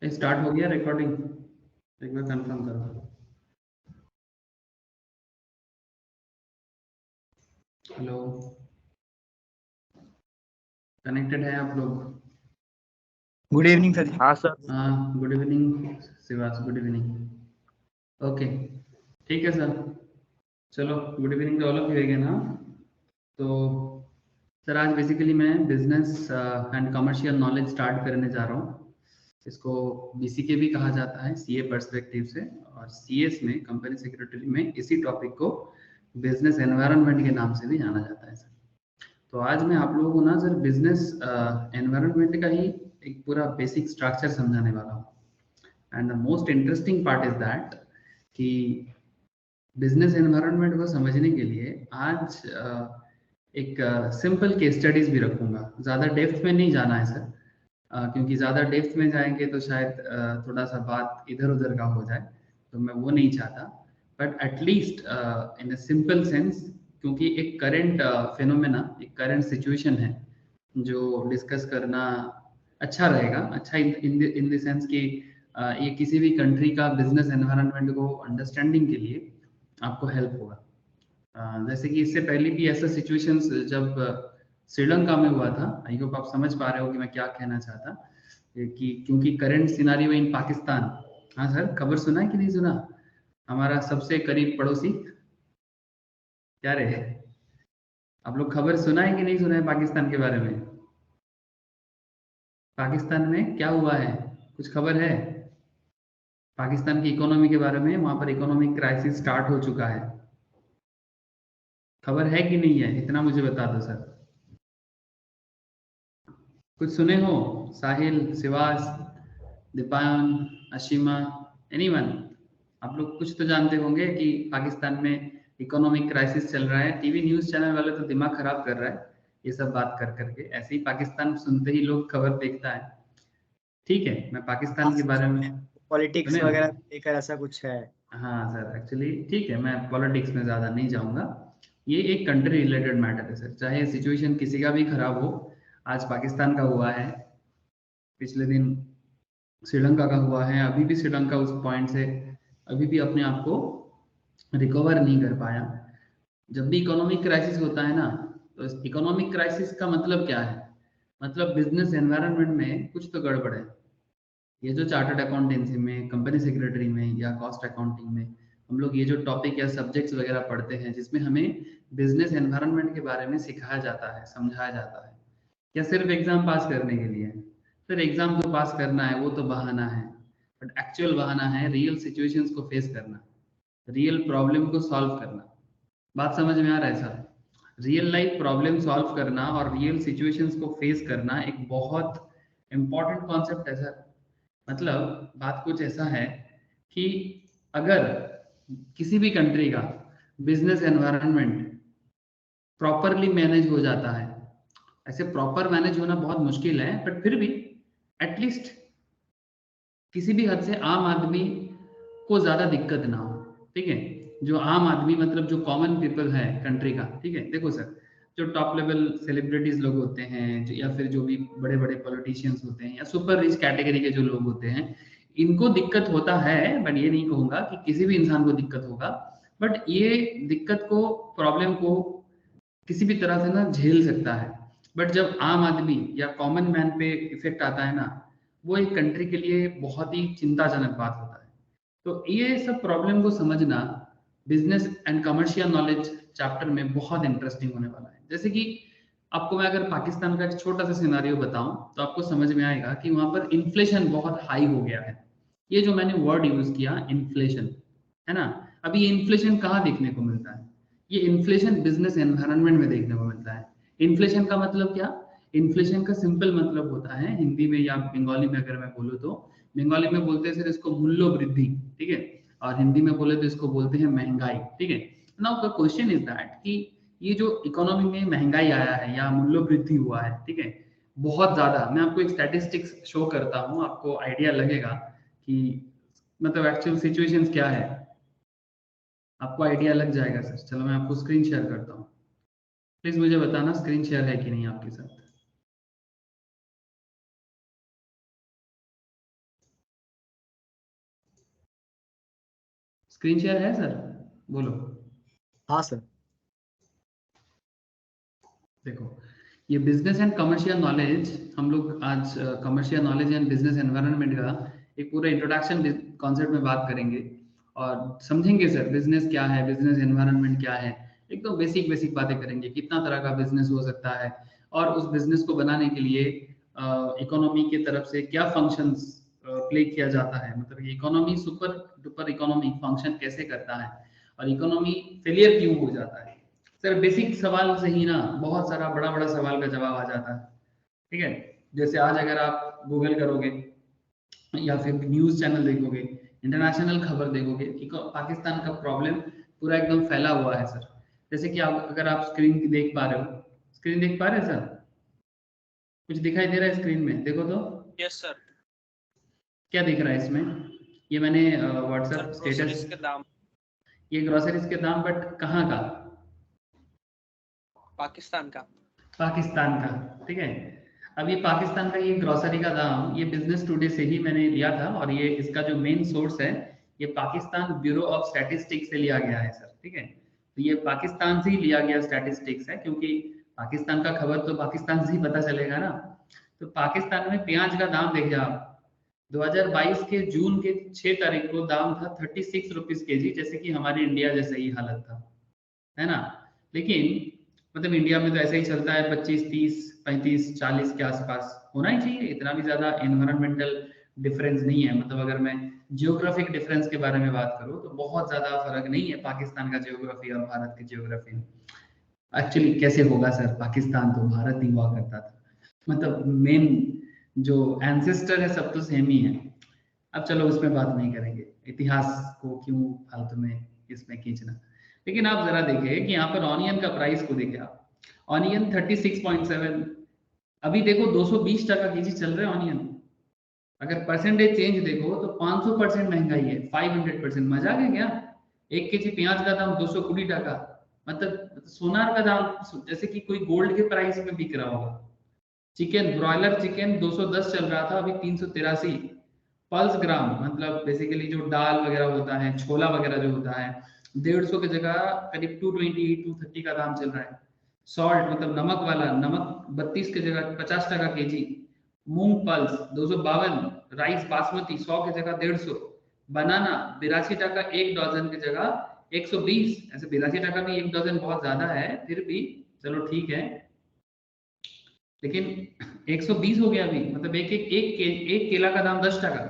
Start हो गया recording? एक बार कंफर्म करो। हेलो, कनेक्टेड है आप लोग? Good evening sir. हाँ सर। हाँ, गुड इवनिंग शिवास, गुड इवनिंग। ओके, ठीक है सर। चलो, good evening to all of you again. हाँ, तो सर आज बेसिकली मैं business and commercial knowledge start करने जा रहा हूँ। इसको बीसीके भी कहा जाता है सीए पर्सपेक्टिव से, और सीएस में कंपनी सेक्रेटरी में इसी टॉपिक को बिजनेस एनवायरनमेंट के नाम से भी जाना जाता है सर। तो आज मैं आप लोगों को ना सर बिजनेस एनवायरनमेंट का ही एक पूरा बेसिक स्ट्रक्चर समझाने वाला हूँ। And the most interesting part is that कि बिजनेस एनवायरनमेंट को समझने के लिए आज एक सिंपल केस स्टडीज भी रखूंगा। ज़्यादा डेप्थ में नहीं जाना है सर, क्योंकि ज़्यादा डेप्थ में जाएंगे तो शायद थोड़ा सा बात इधर उधर का हो जाए, तो मैं वो नहीं चाहता। But at least in a simple sense, क्योंकि एक करंट फिनोमेना, एक करंट सिचुएशन है जो डिस्कस करना अच्छा रहेगा। अच्छा इन द सेंस कि ये किसी भी कंट्री का बिजनेस एनवायरनमेंट को अंडरस्टैंडिंग के लिए आपको हेल्प होगा। जैसे कि इससे पहले भी ऐसा सिचुएशंस जब श्रीलंका में हुआ था, आई होप आप समझ पा रहे हो कि मैं क्या कहना चाहता, कि क्योंकि करंट सिनारियो इन पाकिस्तान। हाँ सर, खबर सुना है कि नहीं सुना? हमारा सबसे करीब पड़ोसी क्या रहे? आप लोग खबर सुना है कि नहीं सुना है पाकिस्तान के बारे में? पाकिस्तान में क्या हुआ है, कुछ खबर है? पाकिस्तान की इकोनॉमी के बारे में, वहां पर इकोनॉमिक क्राइसिस स्टार्ट हो चुका है। खबर है कि नहीं है, इतना मुझे बता दो सर। कुछ सुने हो? साहिल, शिवास, दीपायन, अशीमा, एनीवन? आप लोग कुछ तो जानते होंगे कि पाकिस्तान में इकोनॉमिक क्राइसिस चल रहा है। टीवी न्यूज़ चैनल वाले तो दिमाग खराब कर रहा है ये सब बात कर करके। ऐसे ही पाकिस्तान सुनते ही लोग खबर देखता है। ठीक है, मैं पाकिस्तान के बारे में पॉलिटिक्स सुने हो? वगैरह लेकर ऐसा कुछ है। हाँ सर, एक्चुअली ठीक है, मैं पॉलिटिक्स में ज़्यादा नहीं जाऊंगा। ये एक कंट्री रिलेटेड मैटर है सर, चाहे सिचुएशन किसी का भी खराब हो। आज पाकिस्तान का हुआ है, पिछले दिन श्रीलंका का हुआ है, अभी भी श्रीलंका उस पॉइंट से अभी भी अपने आप को रिकवर नहीं कर पाया। जब भी इकोनॉमिक क्राइसिस होता है ना, तो इकोनॉमिक क्राइसिस का मतलब क्या है? मतलब बिजनेस एनवायरनमेंट में कुछ तो गड़बड़ है। ये जो चार्टर्ड अकाउंटेंसी में, कंपनी सेक्रेटरी में या कॉस्ट अकाउंटिंग में हम लोग ये जो टॉपिक या सब्जेक्ट्स वगैरह पढ़ते हैं, जिसमें हमें बिजनेस एनवायरनमेंट के बारे में सिखाया जाता है, समझाया जाता है, या सिर्फ एग्जाम पास करने के लिए? फिर एग्जाम तो पास करना है, वो तो बहाना है। बट एक्चुअल बहाना है रियल सिचुएशंस को फेस करना, रियल प्रॉब्लम को सॉल्व करना। बात समझ में आ रहा है sir? Real life problem solve करना और रियल सिचुएशंस को फेस करना एक बहुत इंपॉर्टेंट कॉन्सेप्ट है सर। मतलब बात कुछ ऐसा है कि अगर किसी भी कंट्री का बिजनेस एनवायरनमेंट प्रॉपरली मैनेज हो जाता है, ऐसे प्रॉपर मैनेज होना बहुत मुश्किल है, बट फिर भी एटलीस्ट किसी भी हद से आम आदमी को ज्यादा दिक्कत ना हो। ठीक है, जो आम आदमी मतलब जो कॉमन पीपल है कंट्री का। ठीक है, देखो सर, जो टॉप लेवल सेलिब्रिटीज लोग होते हैं, या फिर जो भी बड़े बड़े पॉलिटिशियंस होते हैं, या सुपर रिच कैटेगरी के जो लोग होते हैं, इनको दिक्कत होता है। बट ये नहीं कहूंगा कि किसी भी इंसान को दिक्कत होगा, बट ये दिक्कत को, प्रॉब्लम को किसी भी तरह से ना झेल सकता है। बट जब आम आदमी या कॉमन मैन पे इफेक्ट आता है ना, वो एक कंट्री के लिए बहुत ही चिंताजनक बात होता है। तो ये सब प्रॉब्लम को समझना business and commercial knowledge chapter में बहुत इंटरेस्टिंग होने वाला है। जैसे कि आपको मैं अगर पाकिस्तान का एक छोटा सा सिनारियो बताऊं, तो आपको समझ में आएगा कि वहां पर इन्फ्लेशन बहुत हाई हो गया है। ये जो मैंने वर्ड यूज किया, इन्फ्लेशन, है ना? अभी ये इन्फ्लेशन कहाँ देखने को मिलता है? ये इन्फ्लेशन बिजनेस एनवायरनमेंट में देखने को मिलता है। इन्फ्लेशन का मतलब क्या? इन्फ्लेशन का सिंपल मतलब होता है, हिंदी में या बंगाली में अगर मैं बोलूँ तो, बंगाली में बोलते हैं सर इसको मूल्य वृद्धि। ठीक है, और हिंदी में बोले तो इसको बोलते हैं महंगाई। ठीक है, now the question is that कि ये जो इकोनॉमी में महंगाई आया है या मूल्य वृद्धि हुआ है, ठीक है, बहुत ज्यादा। मैं आपको एक स्टैटिस्टिक्स शो करता हूँ, आपको आइडिया लगेगा कि मतलब एक्चुअल सिचुएशंस क्या है, आपको आइडिया लग जाएगा सर। चलो मैं आपको स्क्रीन शेयर करता हूँ, प्लीज मुझे बताना स्क्रीन शेयर है कि नहीं आपके साथ। स्क्रीन शेयर है सर? बोलो। हाँ सर। देखो, ये बिजनेस एंड कमर्शियल नॉलेज, हम लोग आज commercial knowledge and business environment का एक पूरा इंट्रोडक्शन कॉन्सेप्ट में बात करेंगे और समझेंगे सर बिजनेस क्या है, बिजनेस एनवायरनमेंट क्या है, एकदम बेसिक बेसिक बातें करेंगे, कितना तरह का बिजनेस हो सकता है और उस बिजनेस को बनाने के लिए इकोनॉमी की तरफ से क्या फंक्शंस प्ले किया जाता है, मतलब ये economy super duper economy function कैसे करता है और इकोनॉमी फेलियर क्यों हो जाता है। सर बेसिक सवाल से ही ना बहुत सारा बड़ा बड़ा सवाल का जवाब आ जाता है, ठीक है। जैसे आज अगर आप गूगल करोगे या फिर न्यूज चैनल देखोगे, इंटरनेशनल खबर देखोगे कि पाकिस्तान का प्रॉब्लम पूरा एकदम फैला हुआ है सर। जैसे कि आप अगर आप स्क्रीन देख पा रहे हो, स्क्रीन देख पा रहे हैं सर? कुछ दिखाई दे रहा है स्क्रीन में? देखो तो। Yes sir. क्या दिख रहा है इसमें? ये मैंने व्हाट्सएप स्टेटस के दाम, ये ग्रोसरीज के दाम, बट कहाँ का? पाकिस्तान का। पाकिस्तान का, ठीक है। अब ये पाकिस्तान का ये ग्रोसरी का दाम ये बिजनेस टुडे से ही मैंने लिया था और ये इसका जो मेन सोर्स है ये पाकिस्तान ब्यूरो ऑफ स्टैटिस्टिक्स से लिया गया है सर, ठीक है। तो ये पाकिस्तान से ही लिया गया स्टैटिस्टिक्स है, क्योंकि पाकिस्तान का खबर तो पाकिस्तान से ही पता चलेगा ना। तो पाकिस्तान में प्याज का दाम देखिए आप, 2022 के जून के 6 तारीख को दाम था 36 रुपीज केजी, जैसे कि हमारे इंडिया जैसा ही हालत था, है ना। लेकिन मतलब इंडिया में तो ऐसा ही चलता है 25, 30, 35, 40 के आसपास होना ही चाहिए, इतना भी ज्यादा एनवायरमेंटल डिफरेंस नहीं है। मतलब अगर मैं जियोग्राफिक डिफरेंस के बारे में बात करूं तो बहुत ज्यादा फर्क नहीं है पाकिस्तान का जियोग्राफी और भारत की जियोग्राफी में। एक्चुअली कैसे होगा सर, पाकिस्तान तो भारत ही हुआ करता था, मतलब मेन जो एंसेस्टर है सब तो सेम ही है। अब चलो उसमें बात नहीं करेंगे, इतिहास को क्यों फालतू में इसमें खींचना। लेकिन आप जरा देखिए कि यहाँ पर ऑनियन का प्राइस को देखिए आप, ऑनियन 36.7, अभी देखो 220 टका केजी चल रहे हैं ऑनियन। अगर परसेंटेज चेंज देखो तो 500% महंगाई है, 500%। मजाक है क्या? 1 केजी प्याज का दाम 220 टका, मतलब सोनार का दाम, जैसे कि कोई गोल्ड के प्राइस में बिक रहा होगा। चिकन, ब्रॉयलर चिकन 210 चल रहा था, अभी 383 पल्स ग्राम, मतलब बेसिकली जो दाल वगैरह होता है, छोला वगैरह जो होता है, 150 की जगह करीब 220 230 का दाम चल रहा है। सॉल्ट मतलब नमक वाला, नमक 32 की जगह 50 टका केजी। मूंग पल्स 252, राइस बासमती 100 की जगह 150, बनाना 82 टका एक डजन की जगह 120। ऐसे 82 टका भी एक डजन बहुत ज्यादा है, फिर भी चलो ठीक है, लेकिन 120 हो गया अभी, मतलब एक केला का दाम 10 टका।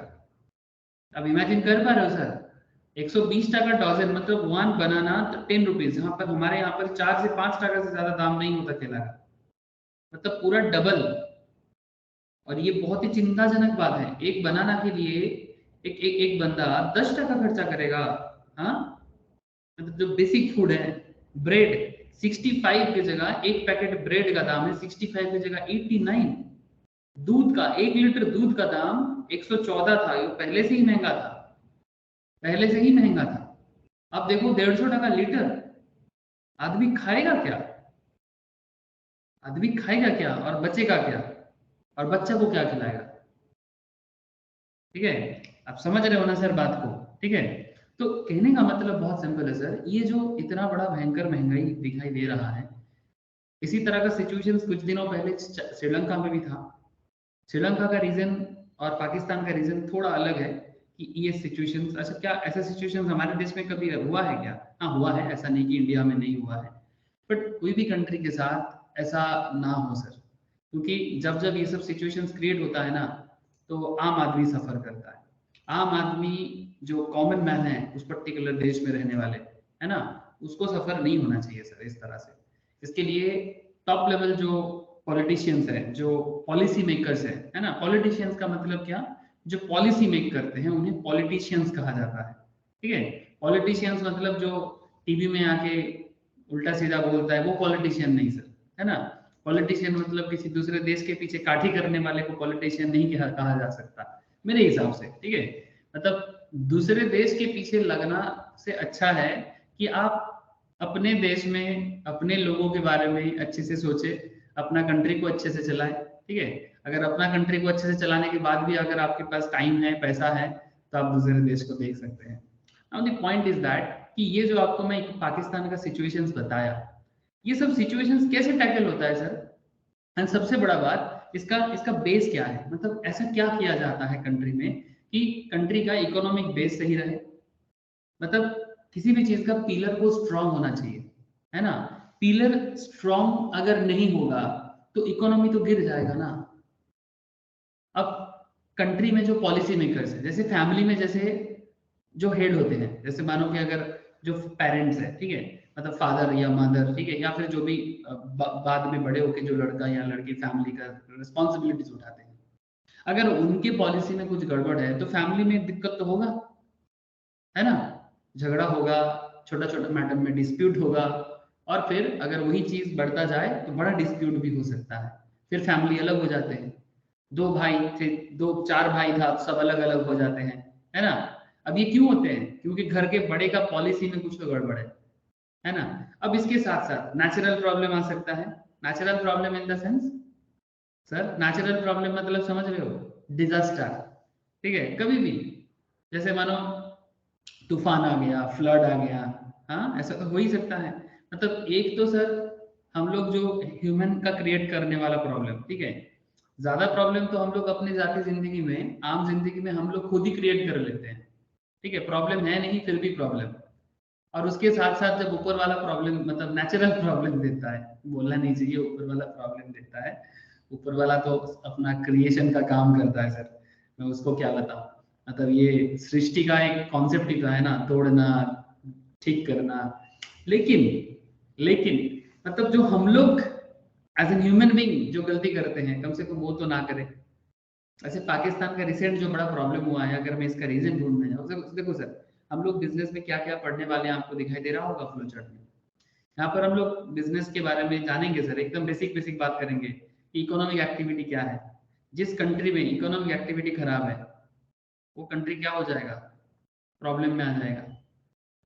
अब इमेजिन कर पा रहे हो सर, 120 टका डजन, मतलब 1 बनाना 10 रुपीज। यहाँ पर हमारे यहाँ पर 4 से 5 टका से ज्यादा दाम नहीं होता केला का, मतलब पूरा डबल। और ये बहुत ही चिंताजनक बात है, एक बनाना के लिए एक बंदा 10 टका खर्चा करेगा। हाँ, मतलब जो बेसिक फूड है, ब्रेड 65 की जगह, एक पैकेट ब्रेड का दाम है 65 की जगह 89। दूध का 1 लीटर दूध का दाम 114 था, ये पहले से ही महंगा था, पहले से ही महंगा था। अब देखो 150 टका लीटर। आदमी खाएगा क्या? आदमी खाएगा क्या और बचेगा क्या, और बच्चा को क्या खिलाएगा? ठीक है, आप समझ रहे हो ना सर बात को? ठीक है, तो कहने का मतलब बहुत सिंपल है सर, ये जो इतना बड़ा भयंकर महंगाई दिखाई दे रहा है, इसी तरह का सिचुएशन कुछ दिनों पहले श्रीलंका में भी था। श्रीलंका का रीजन और पाकिस्तान का रीजन थोड़ा अलग है कि ये सिचुएशंस, अच्छा क्या ऐसा सिचुएशंस हमारे देश में कभी हुआ है क्या? हाँ हुआ है, ऐसा नहीं कि इंडिया में नहीं हुआ है, बट कोई भी कंट्री के साथ ऐसा ना हो सर, क्योंकि जब जब ये सब सिचुएशंस क्रिएट होता है ना तो आम आदमी सफर करता है। आम आदमी जो कॉमन मैन है उस पर्टिकुलर देश में रहने वाले, है ना, उसको सफर नहीं होना चाहिए सर इस तरह से। इसके लिए टॉप लेवल जो पॉलिटिशियंस है, जो पॉलिसी मेकर्स है ना, पॉलिटिशियंस का मतलब क्या, जो पॉलिसी मेक करते हैं उन्हें पॉलिटिशियंस कहा जाता है। ठीक है, पॉलिटिशियंस मतलब जो टीवी में आके उल्टा सीधा बोलता है वो पॉलिटिशियन नहीं सर, है ना। पॉलिटिशियन मतलब किसी दूसरे देश के पीछे काठी करने वाले को पॉलिटिशियन नहीं कहा जा सकता मेरे हिसाब से। ठीक है, मतलब दूसरे देश के पीछे लगना से अच्छा है कि आप अपने देश में अपने लोगों के बारे में अच्छे से सोचे, अपना कंट्री को अच्छे से चलाए। ठीक है, अगर अपना कंट्री को अच्छे से चलाने के बाद भी अगर आपके पास टाइम है, पैसा है, तो आप दूसरे देश को देख सकते हैं। Now the point is that कि ये जो आपको मैं पाकिस्तान का सिचुएशंस बताया, ये सब सिचुएशंस कैसे टैकल होता है सर? एंड सबसे बड़ा बात, इसका बेस क्या है? मतलब ऐसा क्या किया जाता है कंट्री में कि कंट्री का इकोनॉमिक बेस सही रहे? मतलब किसी भी चीज का पिलर को स्ट्रांग होना चाहिए, है ना? पिलर स्ट्रांग अगर नहीं होगा तो इकोनॉमी तो गिर जाएगा ना। अब कंट्री में जो पॉलिसी मेकर्स है, जैसे फैमिली में जैसे जो हेड होते हैं, जैसे मानो कि अगर जो पेरेंट्स है, ठीक है, मतलब फादर या मदर, ठीक है, या फिर जो भी बाद में बड़े होके जो लड़का या लड़की फैमिली का रिस्पॉन्सिबिलिटीज उठाते हैं, अगर उनके पॉलिसी में कुछ गड़बड़ है तो फैमिली में दिक्कत तो होगा, है ना? झगड़ा होगा, छोटा छोटा मैटर में डिस्प्यूट होगा, और फिर अगर वही चीज बढ़ता जाए तो बड़ा डिस्प्यूट भी हो सकता है, फिर फैमिली अलग हो जाते हैं। दो भाई थे, दो चार भाई था, सब अलग अलग हो जाते हैं, है ना? अब ये क्यों होते हैं? क्योंकि घर के बड़े का पॉलिसी में कुछ तो गड़बड़ है ना? अब इसके साथ साथ नेचुरल प्रॉब्लम आ सकता है। Natural problem in the sense, sir natural problem मतलब समझ रहे हो? डिजास्टर, ठीक है, कभी भी, जैसे मानो तूफान आ गया, फ्लड आ गया, हाँ ऐसा तो हो ही सकता है। मतलब एक तो सर हम लोग जो ह्यूमन का क्रिएट करने वाला प्रॉब्लम, ठीक है, ज्यादा प्रॉब्लम तो हम लोग अपनी जाती जिंदगी में, आम जिंदगी में हम लोग खुद ही क्रिएट कर लेते हैं, ठीक है, प्रॉब्लम है नहीं फिर भी प्रॉब्लम। और उसके साथ साथ जब ऊपर वाला प्रॉब्लम, मतलब नेचुरल प्रॉब्लम देता है, बोलना नहीं चाहिए ऊपर वाला प्रॉब्लम देता है, ऊपर वाला तो अपना क्रिएशन का काम करता है सर, मैं उसको क्या बताऊं। मतलब ये सृष्टि का एक कॉन्सेप्ट ही तो है ना, तोड़ना, ठीक करना। लेकिन लेकिन मतलब जो हम लोग एज एन ह्यूमन बीइंग जो गलती करते हैं, कम से कम वो तो ना करें। ऐसे पाकिस्तान का रिसेंट जो बड़ा प्रॉब्लम हुआ है, अगर मैं इसका रीजन ढूंढने जाऊँ, देखो सर, हम लोग बिजनेस में क्या क्या पढ़ने वाले हैं आपको दिखाई दे रहा होगा फ्लो चार्ट में। यहाँ पर हम लोग बिजनेस के बारे में जानेंगे सर, एकदम बेसिक बेसिक बात करेंगे कि इकोनॉमिक एक्टिविटी क्या है। जिस कंट्री में इकोनॉमिक एक्टिविटी खराब है, वो कंट्री क्या हो जाएगा? प्रॉब्लम में आ जाएगा,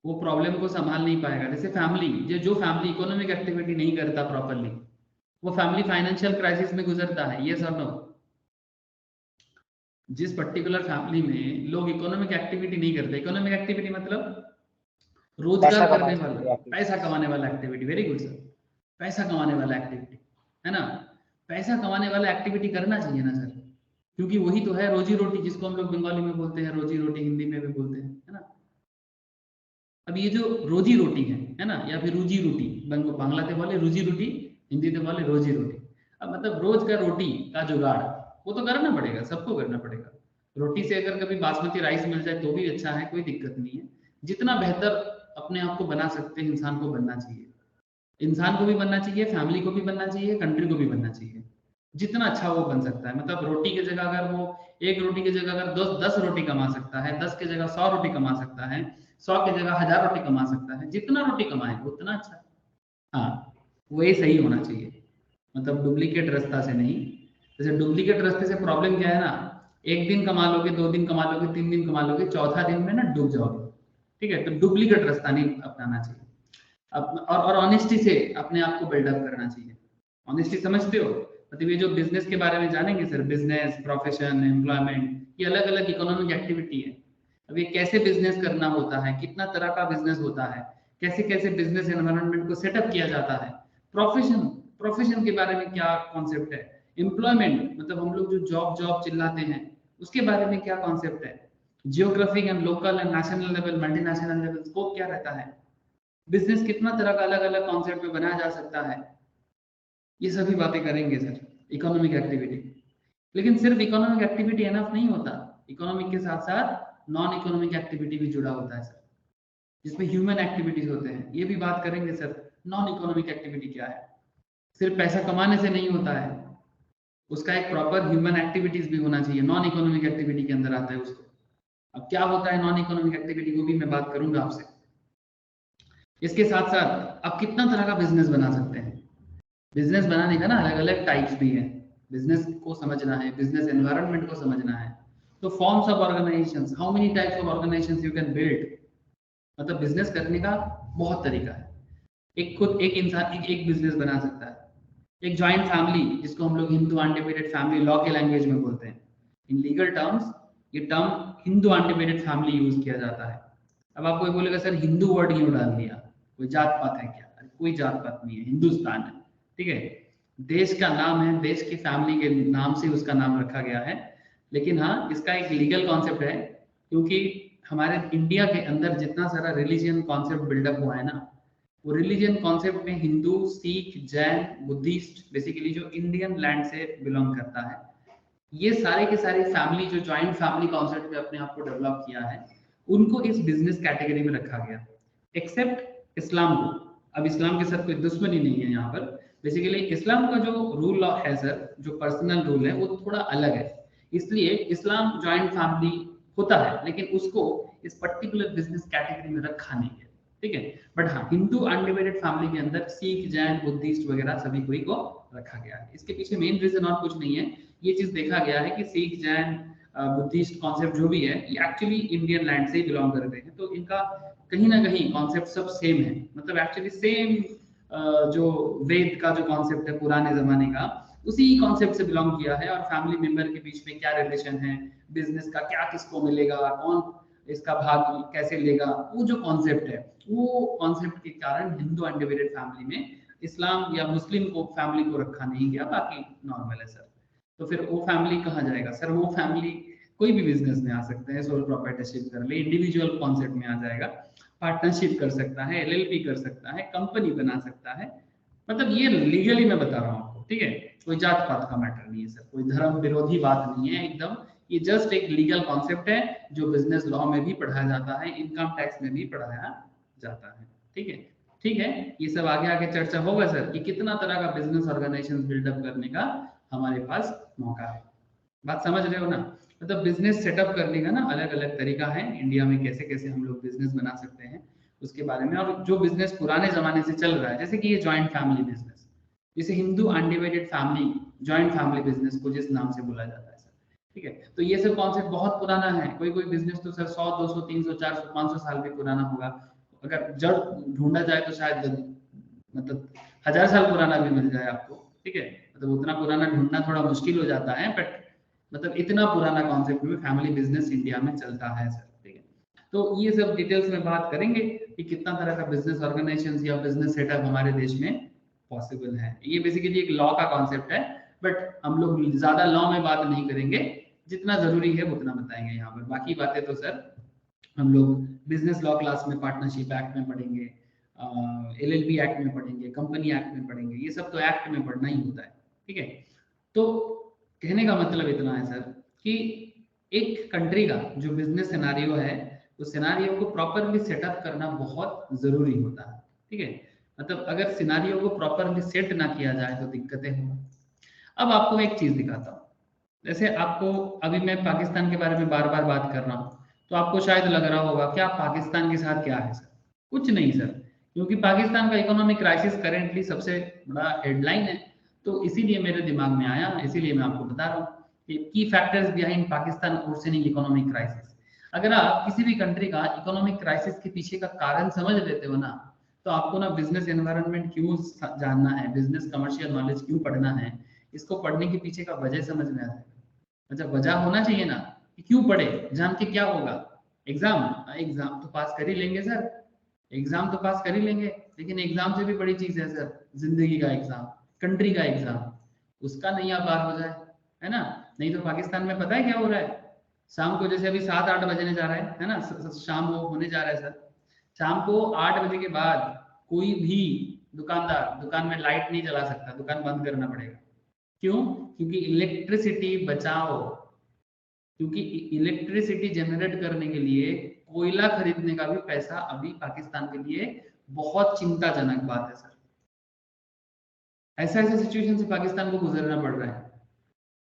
वो प्रॉब्लम को संभाल नहीं पाएगा। जैसे फैमिली, जो फैमिली इकोनॉमिक एक्टिविटी नहीं करता प्रॉपरली, वो फैमिली फाइनेंशियल क्राइसिस में गुजरता है, ये सर नो। जिस पर्टिकुलर फैमिली में लोग इकोनॉमिक एक्टिविटी नहीं करते, इकोनॉमिक एक्टिविटी मतलब रोजगार करने वाला, पैसा कमाने वाला एक्टिविटी, वेरी गुड सर, पैसा कमाने वाला एक्टिविटी, है ना? पैसा कमाने वाला एक्टिविटी करना चाहिए ना सर, क्योंकि वही तो है रोजी रोटी, जिसको हम लोग बंगाली में बोलते हैं रोजी रोटी, हिंदी में भी बोलते हैं, है ना? अब ये जो रोजी रोटी है ना, या फिर रोजी रोटी, बांग्लाते बोले रोजी रोटी, हिंदी में बोले रोजी रोटी। अब मतलब रोज का रोटी का जुगाड़, वो तो करना पड़ेगा, सबको करना पड़ेगा। रोटी से अगर कभी बासमती राइस मिल जाए तो भी अच्छा है, कोई दिक्कत नहीं है। जितना बेहतर अपने आप को बना सकते हैं, इंसान को बनना चाहिए, इंसान को भी बनना चाहिए, फैमिली को भी बनना चाहिए, कंट्री को भी बनना चाहिए, जितना अच्छा वो बन सकता है। मतलब रोटी की जगह अगर वो, एक रोटी की जगह अगर 10 रोटी कमा सकता है, 10 की जगह 100 रोटी कमा सकता है, 100 की जगह 1000 रोटी कमा सकता है, जितना रोटी कमाए उतना अच्छा। हाँ, वही सही होना चाहिए, मतलब डुप्लीकेट रास्ता से नहीं। जैसे डुप्लीकेट रास्ते से प्रॉब्लम क्या है ना, एक दिन कमा लोगे, 2 दिन कमा लोगे, 3 दिन कमा लोगे, चौथा दिन में ना डूब जाओगे, ठीक है? तो डुप्लीकेट रास्ता नहीं अपनाना चाहिए। और ऑनेस्टी से अपने आप को बिल्डअप करना चाहिए। ऑनेस्टी समझते हो? मतलब ये जो बिजनेस के बारे में जानेंगे सर, बिजनेस, प्रोफेशन, एम्प्लॉयमेंट, ये अलग अलग इकोनॉमिक एक्टिविटी है। अब ये कैसे बिजनेस करना होता है, कितना तरह का बिजनेस होता है, कैसे कैसे बिजनेस एनवायरनमेंट को सेटअप किया जाता है, प्रोफेशन, प्रोफेशन के बारे में क्या कॉन्सेप्ट है, एम्प्लॉयमेंट मतलब हम लोग जो जॉब जॉब चिल्लाते हैं उसके बारे में क्या कॉन्सेप्ट है, geographic and local and national level, multinational level scope क्या रहता है, बिजनेस कितना तरह का अलग अलग कॉन्सेप्ट में बनाया जा सकता है, ये सभी बातें करेंगे सर इकोनॉमिक एक्टिविटी। लेकिन सिर्फ इकोनॉमिक एक्टिविटी एनफ नहीं होता, इकोनॉमिक के साथ साथ नॉन इकोनॉमिक एक्टिविटी भी जुड़ा होता है सर, जिसमें ह्यूमन एक्टिविटीज होते हैं, ये भी बात करेंगे सर। नॉन इकोनॉमिक एक्टिविटी क्या है? सिर्फ पैसा कमाने से नहीं होता है, उसका एक प्रॉपर ह्यूमन एक्टिविटीज भी होना चाहिए, नॉन इकोनॉमिक एक्टिविटी के अंदर आता है उसको। अब क्या होता है नॉन इकोनॉमिक एक्टिविटी, वो भी मैं बात करूंगा आपसे। इसके साथ साथ आप कितना तरह का बिजनेस बना सकते हैं, बिजनेस बनाने का ना अलग अलग टाइप्स भी है, बिजनेस को समझना है, बिजनेस एनवायरनमेंट को समझना है। तो forms of organisations, how many types of organisations you can build, मतलब बिजनेस करने का बहुत तरीका है। एक खुद एक इंसान एक बिजनेस बना सकता है, एक जॉइंट फैमिली, जिसको हम लोग हिंदू अनडिवाइडेड फैमिली लॉ के लैंग्वेज में बोलते हैं, इन लीगल टर्म्स ये term Hindu undivided family use किया जाता है। अब आप कोई बोलेगा सर हिंदू वर्ड क्यों डाल दिया, कोई जात पात है क्या? कोई जात पात नहीं है, हिंदुस्तान है, ठीक है। देश का नाम है, देश की फैमिली के नाम से उसका नाम रखा गया है। लेकिन हाँ, इसका एक लीगल कॉन्सेप्ट है, क्योंकि हमारे इंडिया के अंदर जितना सारा रिलीजियन कॉन्सेप्ट बिल्डअप हुआ है ना, वो रिलीजियन कॉन्सेप्ट में हिंदू, सिख, जैन, बुद्धिस्ट, बेसिकली जो इंडियन लैंड से बिलोंग करता है, ये सारे के सारे फैमिली जो जॉइंट फैमिली कॉन्सेप्ट में अपने आप को डेवलप किया है, उनको इस बिजनेस कैटेगरी में रखा गया, एक्सेप्ट इस्लाम को। अब इस्लाम के साथ कोई दुश्मनी नहीं है यहाँ पर। बेसिकली इस्लाम का जो रूल है सर, जो पर्सनल रूल है, वो थोड़ा अलग है। इसलिए इस्लाम जॉइंट फैमिली होता है, लेकिन उसको इस पर्टिकुलर बिजनेस कैटेगरी में रखा नहीं है, ठीक है। बट हाँ, हिंदू अनडिवाइडेड फैमिली के अंदर सिख, जैन, बुद्धिस्ट वगैरह सभी कोई को रखा गया है। इसके पीछे मेन रीजन और कुछ नहीं है, ये चीज देखा गया है कि सिख, जैन, बुद्धिस्ट कॉन्सेप्ट जो भी है, ये एक्चुअली इंडियन लैंड से ही बिलोंग करते हैं, तो इनका कहीं ना कहीं कॉन्सेप्ट सब सेम है, मतलब एक्चुअली सेम जो वेद का जो कॉन्सेप्ट है पुराने जमाने का, उसी कॉन्सेप्ट से बिलोंग किया है। और फैमिली मेंबर के बीच में क्या रिलेशन है, बिजनेस का क्या किसको मिलेगा, कौन इसका भाग कैसे लेगा, वो जो कॉन्सेप्ट है, वो कॉन्सेप्ट के कारण हिंदू अनडिवाइडेड फैमिली में इस्लाम या मुस्लिम को फैमिली को रखा नहीं गया, बाकी नॉर्मल है सर। तो फिर वो फैमिली कहाँ जाएगा सर? वो फैमिली कोई भी बिजनेस में आ सकते हैं, सोल प्रोप्राइटरशिप कर ले, इंडिविजुअल कॉन्सेप्ट में आ जाएगा, पार्टनरशिप कर सकता है, एलएलपी कर सकता है, कंपनी बना सकता है, मतलब ये लीगली मैं बता रहा हूँ आपको, ठीक है। कोई जात पात का मैटर नहीं है सर, कोई धर्म विरोधी बात नहीं है एकदम, ये जस्ट एक लीगल कॉन्सेप्ट है जो बिजनेस लॉ में भी पढ़ाया जाता है, इनकम टैक्स में भी पढ़ाया जाता है, ठीक है। ठीक है, ये सब आगे आगे चर्चा होगा सर कि कितना तरह का बिजनेस ऑर्गेनाइजेशन बिल्डअप करने का हमारे पास मौका है। बात समझ रहे हो ना? मतलब बिजनेस सेटअप करने का ना अलग अलग तरीका है, इंडिया में कैसे कैसे हम लोग बिजनेस बना सकते हैं उसके बारे में। और जो बिजनेस पुराने जमाने से चल रहा है, जैसे कि ये जॉइंट फैमिली बिजनेस, जिसे Hindu undivided family joint family business को जिस नाम से बोला जाता है सर, ठीक है। तो ये सब कॉन्सेप्ट बहुत पुराना है, कोई कोई बिजनेस तो सर 100, 200, 300, 400, 500 साल भी पुराना होगा। अगर जड़ ढूंढा जाए तो शायद मतलब 1000 साल पुराना भी मिल जाए आपको, ठीक है। मतलब उतना पुराना ढूंढना थोड़ा मुश्किल हो जाता है, बट मतलब इतना पुराना कॉन्सेप्ट में फैमिली बिजनेस इंडिया में चलता है सर, ठीक है। तो ये सब डिटेल्स में बात करेंगे कि कितना तरह का बिजनेस ऑर्गेनाइजेशन या बिजनेस सेटअप हमारे देश में पॉसिबल है। ये बेसिकली एक लॉ का कॉन्सेप्ट है, बट हम लोग ज्यादा लॉ में बात नहीं करेंगे, जितना जरूरी है उतना बताएंगे यहाँ पर। बाकी बातें तो सर हम लोग बिजनेस लॉ क्लास में, पार्टनरशिप एक्ट में पढ़ेंगे, एलएलपी एक्ट में पढ़ेंगे, कंपनी एक्ट में पढ़ेंगे, ये सब तो एक्ट में पढ़ना ही होता है, ठीक है। तो कहने का मतलब इतना है सर कि एक कंट्री का जो बिजनेस सिनारियो है, उस सिनारियो को प्रॉपरली सेटअप करना बहुत जरूरी होता है, ठीक है। मतलब अगर सिनारियो को प्रॉपरली सेट ना किया जाए तो दिक्कतें होंगी। अब आपको एक चीज दिखाता हूँ, जैसे आपको अभी मैं पाकिस्तान के बारे में बार बार बात कर रहा हूँ, तो आपको शायद लग रहा होगा क्या पाकिस्तान के साथ क्या है सर? कुछ नहीं सर, क्योंकि पाकिस्तान का इकोनॉमिक क्राइसिस करेंटली सबसे बड़ा हेडलाइन है, तो इसीलिए मेरे दिमाग में आया, इसीलिए मैं आपको बता रहा हूँ कि key factors behind Pakistan worsening economic crisis. अगर आप किसी भी कंट्री का इकोनॉमिक क्राइसिस के पीछे का कारण समझ लेते हो ना, तो आपको ना बिजनेस एनवायरनमेंट क्यों जानना है, बिजनेस कमर्शियल नॉलेज क्यों पढ़ना है, इसको पढ़ने के पीछे का वजह समझ में आ जाएगा। अच्छा, वजह होना चाहिए ना कि क्यों पढ़े, जान के क्या होगा? एग्जाम, एग्जाम तो पास कर ही लेंगे सर, एग्जाम तो पास कर ही लेंगे, लेकिन एग्जाम से भी बड़ी चीज है सर जिंदगी का एग्जाम, कंट्री का एग्जाम, उसका नहीं आप पार हो जाए, है ना। नहीं तो पाकिस्तान में पता है क्या हो रहा है? शाम को जैसे अभी 7-8 बजने जा रहा है ना, शाम वो होने जा रहा है सर, शाम को 8 बजे के बाद कोई भी दुकानदार दुकान में लाइट नहीं जला सकता, दुकान बंद करना पड़ेगा। क्यों? क्योंकि इलेक्ट्रिसिटी बचाओ, क्योंकि इलेक्ट्रिसिटी जनरेट करने के लिए कोयला खरीदने का भी पैसा अभी पाकिस्तान के लिए बहुत चिंताजनक बात है सर। ऐसा ऐसा सिचुएशन से पाकिस्तान को गुजरना पड़ रहा है।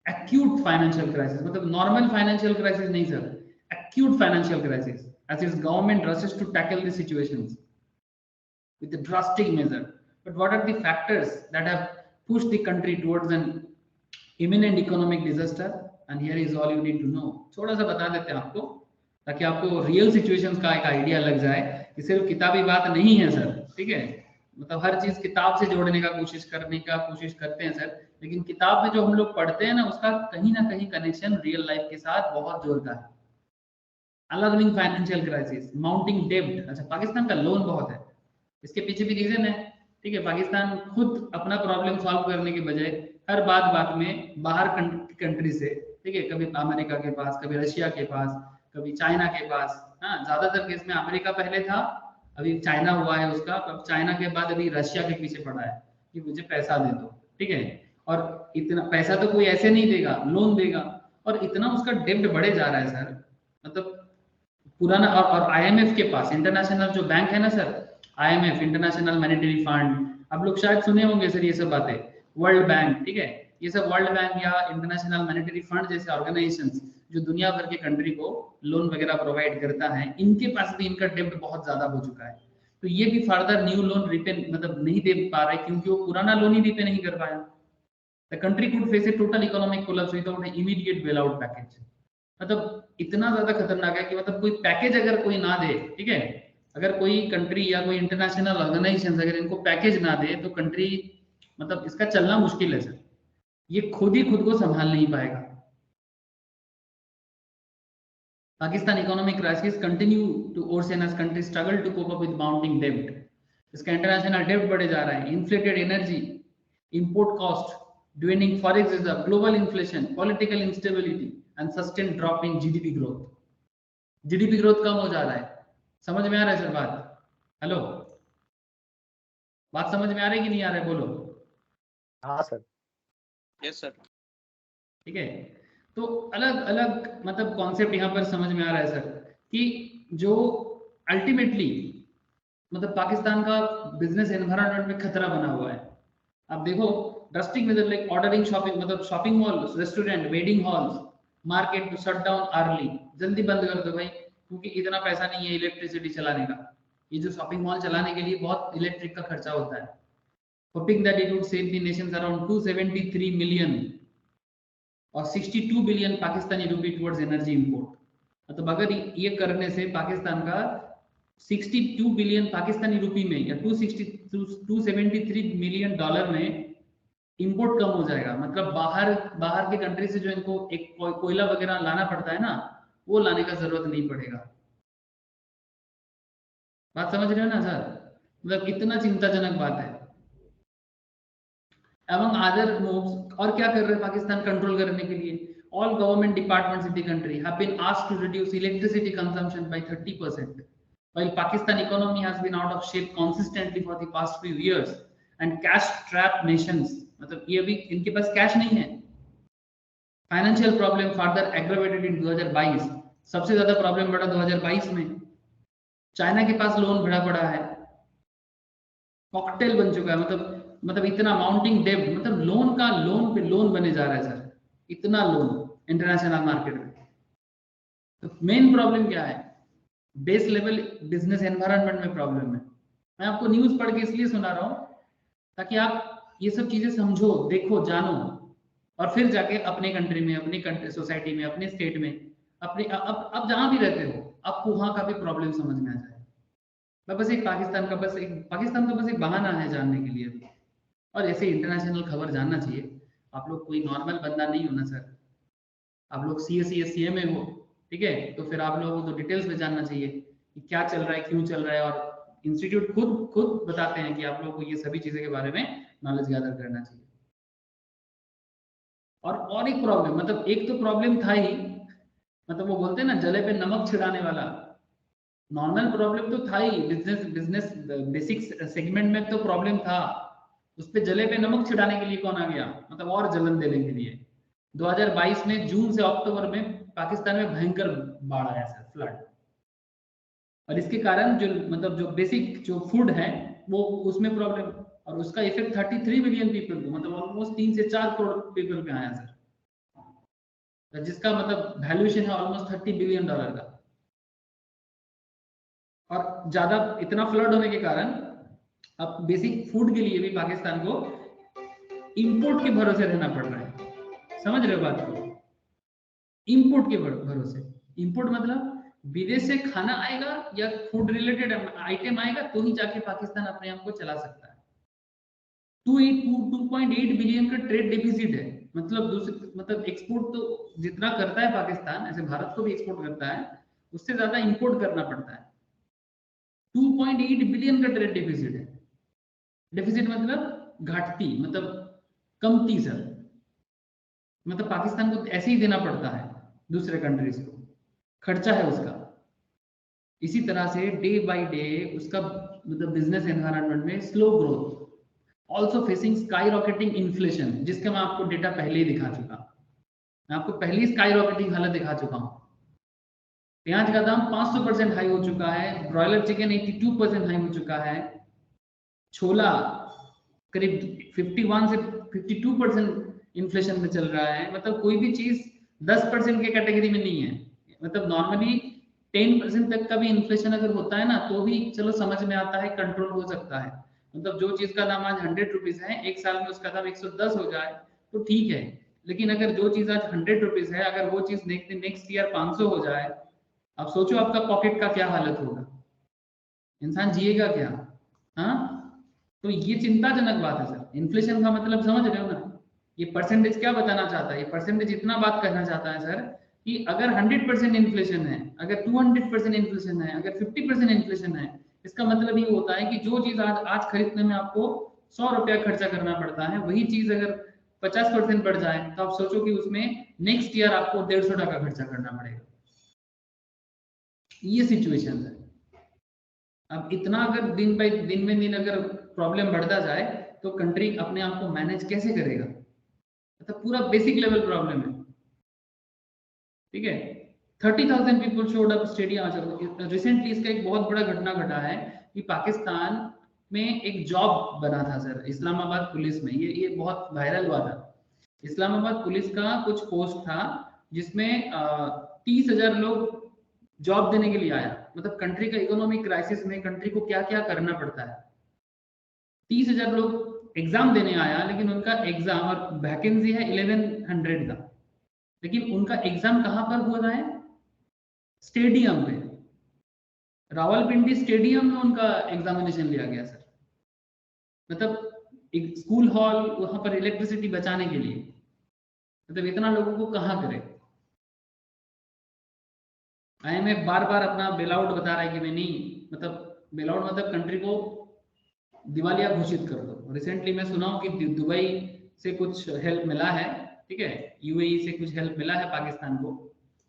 एक्यूट फाइनेंशियल क्राइसिस, मतलब नॉर्मल फाइनेंशियल क्राइसिस नहीं sir, acute financial crisis, as its government rushes to tackle the situations with a drastic measure. But what are the factors that have pushed the country towards an imminent economic disaster? And here is all you need to know. थोड़ा सा बता देते हैं आपको, ताकि आपको real situations का एक आइडिया लग जाए कि सिर्फ किताबी बात नहीं है सर, ठीक है। मतलब हर चीज किताब से जोड़ने का कोशिश करते हैं सर, लेकिन किताब में जो हम लोग पढ़ते हैं ना, उसका कहीं ना कहीं कनेक्शन रियल लाइफ के साथ बहुत जोर का है। अलार्मिंग फाइनेंशियल क्राइसिस, माउंटिंग डेब्ट। अच्छा, पाकिस्तान का लोन बहुत है, इसके पीछे भी रीजन है। ठीक है, पाकिस्तान खुद अपना प्रॉब्लम सॉल्व करने के बजाय हर बात में बाहर कंट्री से, ठीक है, कभी अमेरिका के पास, कभी रशिया के पास, कभी चाइना के पास। हाँ, ज्यादातर केस में अमेरिका पहले था, अभी चाइना हुआ है उसका, अब चाइना के बाद अभी रशिया के पीछे पड़ा है कि मुझे पैसा दे दो। ठीक है, और इतना पैसा तो कोई ऐसे नहीं देगा, लोन देगा, और इतना उसका डेब्ट बढ़े जा रहा है सर। मतलब पुराना, और आईएमएफ के पास, इंटरनेशनल जो बैंक है ना sir, IMF, international monetary fund, आप लोग शायद सुने होंगे सर ये सब बातें, वर्ल्ड बैंक, ठीक है, ये सब वर्ल्ड बैंक या इंटरनेशनल मॉनेटरी फंड जैसे ऑर्गेनाइजेशंस जो दुनिया भर के कंट्री को लोन वगैरह प्रोवाइड करता है, इनके पास भी इनका डेब्ट बहुत ज्यादा हो चुका है। तो ये भी फर्दर न्यू लोन रिपे मतलब नहीं दे पा रहे, क्योंकि वो पुराना लोन ही रिपे नहीं कर पाया। The country could face A total economic collapse without an immediate bail out package. मतलब इतना ज्यादा खतरनाक है कि मतलब कोई पैकेज अगर कोई ना दे, ठीक है, अगर कोई कंट्री या कोई इंटरनेशनल ऑर्गेनाइजेशन अगर इनको पैकेज ना दे तो कंट्री मतलब इसका चलना मुश्किल है सर, ये खुद ही खुद को संभाल नहीं पाएगा। Pakistan economic crisis continue to worsen as country struggle to cope up with mounting डेब्ट। इसका इंटरनेशनल डेब्ट बढ़े जा रहा है, inflated energy, import cost, dwindling forex reserve, global inflation, political instability and sustain drop in GDP growth. GDP growth कम हो जा रहा है। समझ में आ रहा है सर बात? हेलो, बात समझ में आ रही है कि नहीं आ रहा है? बोलो। हाँ सर। Yes sir. ठीक है, तो अलग अलग मतलब कॉन्सेप्ट यहाँ पर समझ में आ रहा है सर, कि जो अल्टीमेटली मतलब पाकिस्तान का बिजनेस एनवायरनमेंट में खतरा बना हुआ है। अब देखो, drastic major like ordering shopping, मतलब shopping mall, restaurant, wedding halls, market to shut down early, जल्दी बंद कर दो भाई, क्योंकि इतना पैसा नहीं है इलेक्ट्रिसिटी चलाने का। ये जो शॉपिंग मॉल चलाने के लिए बहुत इलेक्ट्रिक का खर्चा होता है। hoping that it would save the nations around 273 million और 62 बिलियन पाकिस्तानी रुपी टुवर्ड्स एनर्जी इंपोर्ट। मतलब अगर ये करने से पाकिस्तान का 62 बिलियन पाकिस्तानी रुपी में या 273 मिलियन डॉलर में इंपोर्ट कम हो जाएगा। मतलब बाहर बाहर के कंट्री से जो इनको एक कोयला वगैरह लाना पड़ता है ना, वो लाने का जरूरत नहीं पड़ेगा। बात समझ रहे हो ना सर? मतलब कितना चिंताजनक बात है। among other moves, और क्या कर रहे हैं पाकिस्तान कंट्रोल करने के लिए? All government departments in the country have been asked to reduce electricity consumption by 30%. While Pakistan economy has been out of shape consistently for the past few years and cash-strapped nations, मतलब ये भी इनके पास cash नहीं है। Financial problem further aggravated in 2022. सबसे ज्यादा problem बढ़ा 2022 में। चाइना के पास लोन भरा पड़ा है, कॉकटेल बन चुका है। मतलब इतना माउंटिंग डेब्ट, मतलब लोन का लोन पे लोन बने जा रहा है सर, इतना लोन इंटरनेशनल मार्केट में। तो मेन प्रॉब्लम क्या है? बेस लेवल बिजनेस एनवायरनमेंट में प्रॉब्लम है। मैं आपको न्यूज पढ़ के इसलिए सुना रहा हूँ ताकि आप ये सब चीजें समझो, देखो, जानो, और फिर जाके अपने कंट्री में, अपनी कंट्री सोसाइटी में, अपने स्टेट में, अपने अब जहां भी रहते हो आपको वहां का भी प्रॉब्लम समझ में आ जाए। बस एक पाकिस्तान का पाकिस्तान तो बस एक बहाना है जानने के लिए। और ऐसे इंटरनेशनल खबर जानना चाहिए। आप लोग कोई नॉर्मल बंदा नहीं होना सर, आप लोग CA में हो, ठीक है, तो फिर आप लोगों को तो डिटेल्स में जानना चाहिए कि क्या चल रहा है, क्यों चल रहा है। और इंस्टीट्यूट खुद बताते हैं कि आप लोगों को ये सभी चीजें के बारे में नॉलेज गैदर करना चाहिए। और एक प्रॉब्लम, मतलब एक तो प्रॉब्लम था ही, मतलब वो बोलते हैं ना जले पे नमक छिड़ाने वाला, नॉर्मल प्रॉब्लम तो था ही, बिजनेस बेसिक सेगमेंट में तो प्रॉब्लम था, उस पे जले पे नमक छिड़ाने के लिए कौन आ गया, मतलब और जलन देने के लिए। 2022 में जून से अक्टूबर में पाकिस्तान में भयंकर बाढ़ आया सर, फ्लड। और इसके कारण जो मतलब जो बेसिक जो फूड है वो उसमें प्रॉब्लम, और उसका इफेक्ट 33 मिलियन पीपल को, मतलब ऑलमोस्ट 3 से 4 करोड़ पीपल पे आया सर, जिसका मतलब वैल्यूएशन है ऑलमोस्ट $30 बिलियन का। और ज्यादा इतना फ्लड होने के कारण अब बेसिक फूड के लिए भी पाकिस्तान को इंपोर्ट के भरोसे रहना पड़ रहा है। समझ रहे हो बात को? इंपोर्ट के भरोसे। इंपोर्ट मतलब विदेश से खाना आएगा या फूड रिलेटेड आइटम आएगा तो ही जाके पाकिस्तान अपने आप को चला सकता है। 2.8 बिलियन का ट्रेड डेफिसिट है। मतलब एक्सपोर्ट तो जितना करता है पाकिस्तान, ऐसे भारत को भी एक्सपोर्ट करता है, उससे ज्यादा इंपोर्ट करना पड़ता है। 2.8 बिलियन का ट्रेड डेफिसिट है। डेफिसिट मतलब घाटती, मतलब कमती सर, मतलब पाकिस्तान को ऐसे ही देना पड़ता है दूसरे कंट्रीज को, खर्चा है उसका। इसी तरह से डे बाय डे उसका मतलब बिजनेस एनवायरनमेंट में slow growth, also facing sky rocketing inflation, जिसका मैं आपको डेटा पहले ही दिखा चुका, मैं आपको पहले ही स्काई रॉकेटिंग हालत दिखा चुका हूँ। प्याज का दाम 500% हाई हो चुका है, ब्रॉयलर चिकन 82% हाई हो चुका है, छोला करीब 51 से 52% इन्फ्लेशन में चल रहा है। मतलब कोई भी चीज 10% के कैटेगरी में नहीं है। मतलब नॉर्मली 10% तक का भी इन्फ्लेशन अगर होता है ना तो भी चलो समझ में आता है, कंट्रोल हो सकता है। मतलब जो चीज का दाम आज 100 रुपीज है, एक साल में उसका दाम 110 हो जाए तो ठीक है। लेकिन अगर जो चीज आज 100 रुपीज है, अगर वो चीज नेक्स्ट ईयर 500 हो जाए, अब सोचो आपका पॉकेट का क्या हालत होगा, इंसान जिएगा क्या? हाँ, तो ये चिंताजनक बात है सर। इन्फ्लेशन का मतलब समझ रहे हो ना, ये परसेंटेज क्या बताना चाहता है? ये परसेंटेज इतना बात कहना चाहता है सर कि अगर 100% इन्फ्लेशन है, अगर 200% इन्फ्लेशन है, अगर 50% इन्फ्लेशन है, इसका मतलब ये होता है कि जो चीज आज खरीदने में आपको 100 रुपया खर्चा करना पड़ता है, वही चीज अगर 50% बढ़ जाए तो आप सोचो कि उसमें नेक्स्ट ईयर आपको 150 टका खर्चा करना पड़ेगा। ये सिचुएशन है। अब इतना अगर दिन बाई दिन में दिन अगर प्रॉब्लम बढ़ता जाए तो कंट्री अपने आप को मैनेज कैसे करेगा? मतलब पूरा बेसिक लेवल प्रॉब्लम है। ठीक है, 30,000 people showed up stadium. Recently इसका एक बहुत बड़ा घटना घटा है कि पाकिस्तान में एक जॉब बना था सर, इस्लामाबाद पुलिस में। ये बहुत वायरल हुआ था। इस्लामाबाद पुलिस का कुछ पोस्ट था जिसमें 30,000 लोग जॉब देने के लिए आया। मतलब कंट्री का इकोनॉमिक क्राइसिस में कंट्री को क्या क्या करना पड़ता है। 30,000 लोग एग्जाम देने आया, लेकिन उनका एग्जाम, और वैकेंसी है 1100 का, लेकिन उनका एग्जाम कहां पर हो रहा है? स्टेडियम पे, रावलपिंडी स्टेडियम में उनका एग्जामिनेशन लिया गया सर। मतलब एक स्कूल हॉल, वहां पर इलेक्ट्रिसिटी बचाने के लिए। मतलब इतना लोगों को कहां करे? IMF बार बार अपना बेल आउट बता रहा है कि मैं नहीं, मतलब बेल आउट मतलब कंट्री को दिवालिया घोषित कर दो। रिसेंटली मैं सुना हूं कि दुबई से कुछ हेल्प मिला है, ठीक है, UAE से कुछ हेल्प मिला है पाकिस्तान को।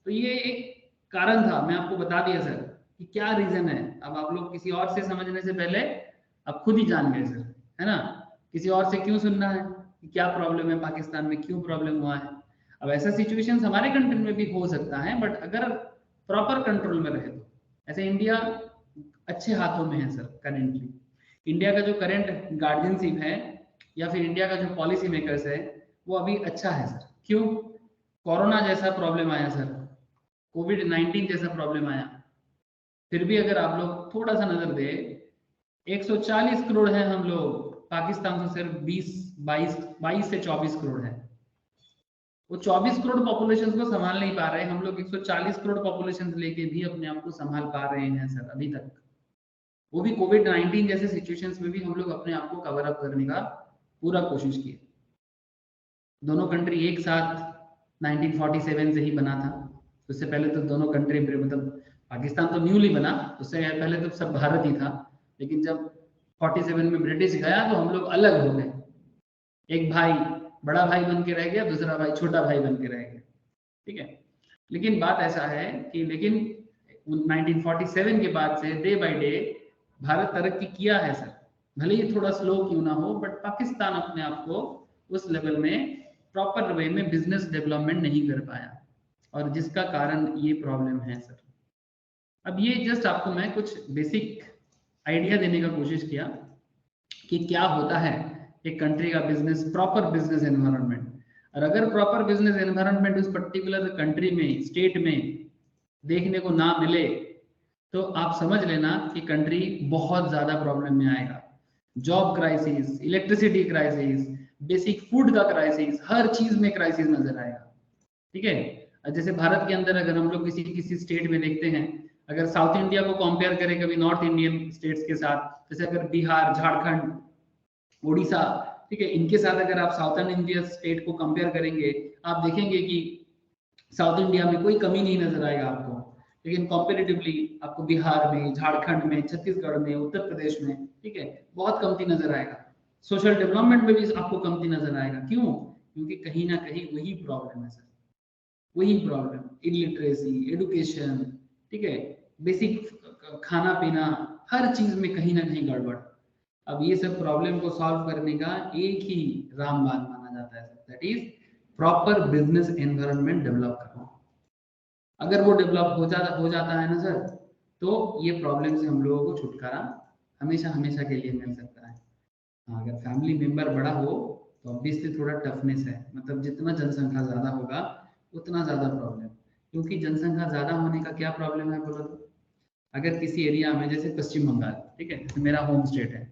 तो ये एक कारण था, मैं आपको बता दिया सर कि क्या रीजन है। अब आप लोग किसी और से समझने से पहले अब खुद ही जान गए सर, है ना? किसी और से क्यों सुनना है कि क्या प्रॉब्लम है पाकिस्तान में, क्यों प्रॉब्लम हुआ है। अब ऐसा सिचुएशन हमारे कंट्री में भी हो सकता है, बट अगर प्रॉपर कंट्रोल में रहे तो। ऐसे इंडिया अच्छे हाथों में है सर करेंटली। इंडिया का जो करंट गार्जियनशिप है या फिर इंडिया का जो पॉलिसी मेकर्स है वो अभी अच्छा है सर। क्यों? कोरोना जैसा प्रॉब्लम आया सर, कोविड-19 जैसा प्रॉब्लम आया, फिर भी अगर आप लोग थोड़ा सा नजर दे, 140 करोड़ है हम लोग, पाकिस्तान से सिर्फ 22 से 24 करोड़ है। वो 24 करोड़ पॉपुलेशन को संभाल नहीं पा रहे, हम लोग 140 करोड़ पॉपुलेशन लेके भी अपने आप को संभाल पा रहे हैं सर अभी तक। वो भी कोविड-19 जैसे सिचुएशंस में भी हम लोग अपने आप को कवर अप करने का पूरा कोशिश किए। दोनों कंट्री एक साथ 1947 से ही बना था। उससे पहले तो दोनों कंट्री, मतलब पाकिस्तान तो न्यूली बना, उससे पहले तो सब भारत ही था। लेकिन जब 47 में ब्रिटिश गया तो हम लोग अलग हो गए। एक भाई बड़ा भाई बन के रह गया, दूसरा भाई छोटा भाई बन के रह गया। ठीक है, लेकिन बात ऐसा है कि 1947 के बाद से डे बाय डे भारत तरक्की किया है सर। भले ही थोड़ा स्लो क्यों ना हो, बट पाकिस्तान अपने आप को उस लेवल में प्रॉपर वे में बिजनेस डेवलपमेंट नहीं कर पाया, और जिसका कारण ये प्रॉब्लम है सर। अब ये जस्ट आपको मैं कुछ बेसिक आइडिया देने का कोशिश किया कि क्या होता है एक कंट्री का बिजनेस, प्रॉपर बिजनेस एनवायरनमेंट। और अगर प्रॉपर बिजनेस एनवायरनमेंट उस पर्टिकुलर कंट्री में, स्टेट में देखने को ना मिले तो आप समझ लेना कि कंट्री बहुत ज्यादा प्रॉब्लम में आएगा। Job crisis, electricity crisis, basic food का क्राइसिस, हर चीज में क्राइसिस नजर आएगा। ठीक है, जैसे भारत के अंदर अगर हम लोग किसी किसी स्टेट में देखते हैं, अगर साउथ इंडिया को कंपेयर करें कभी नॉर्थ इंडियन स्टेट्स के साथ, जैसे अगर बिहार, झारखंड, उड़ीसा, ठीक है, इनके साथ अगर आप साउथर्न इंडिया स्टेट को कंपेयर करेंगे, आप देखेंगे कि साउथ इंडिया में कोई कमी नहीं नजर आएगा आपको। लेकिन कॉम्पेरेटिवली आपको बिहार में, झारखंड में, छत्तीसगढ़ में, उत्तर प्रदेश में, ठीक है, बहुत कमती नजर आएगा। सोशल डेवलपमेंट में भी आपको कमती नजर आएगा। क्यों? क्योंकि कहीं ना कहीं वही प्रॉब्लम है सर, वही प्रॉब्लम, इलिटरेसी, एडुकेशन, ठीक है, बेसिक खाना पीना, हर चीज में कहीं ना कहीं गड़बड़। अब ये सब प्रॉब्लम को सॉल्व करने का एक ही रामबाण माना जाता है, that is proper business environment develop करना। अगर वो डेवलप हो जाता है ना सर, तो ये प्रॉब्लम से हम लोगों को छुटकारा हमेशा हमेशा के लिए मिल सकता है। हाँ, अगर फैमिली मेंबर बड़ा हो तो ऑब्वियसली थोड़ा टफनेस है, मतलब जितना जनसंख्या ज्यादा होगा उतना ज्यादा प्रॉब्लम। क्योंकि जनसंख्या ज्यादा होने का क्या प्रॉब्लम है बोलो तो? अगर किसी एरिया में, जैसे पश्चिम बंगाल, ठीक है, जैसे मेरा होम स्टेट है,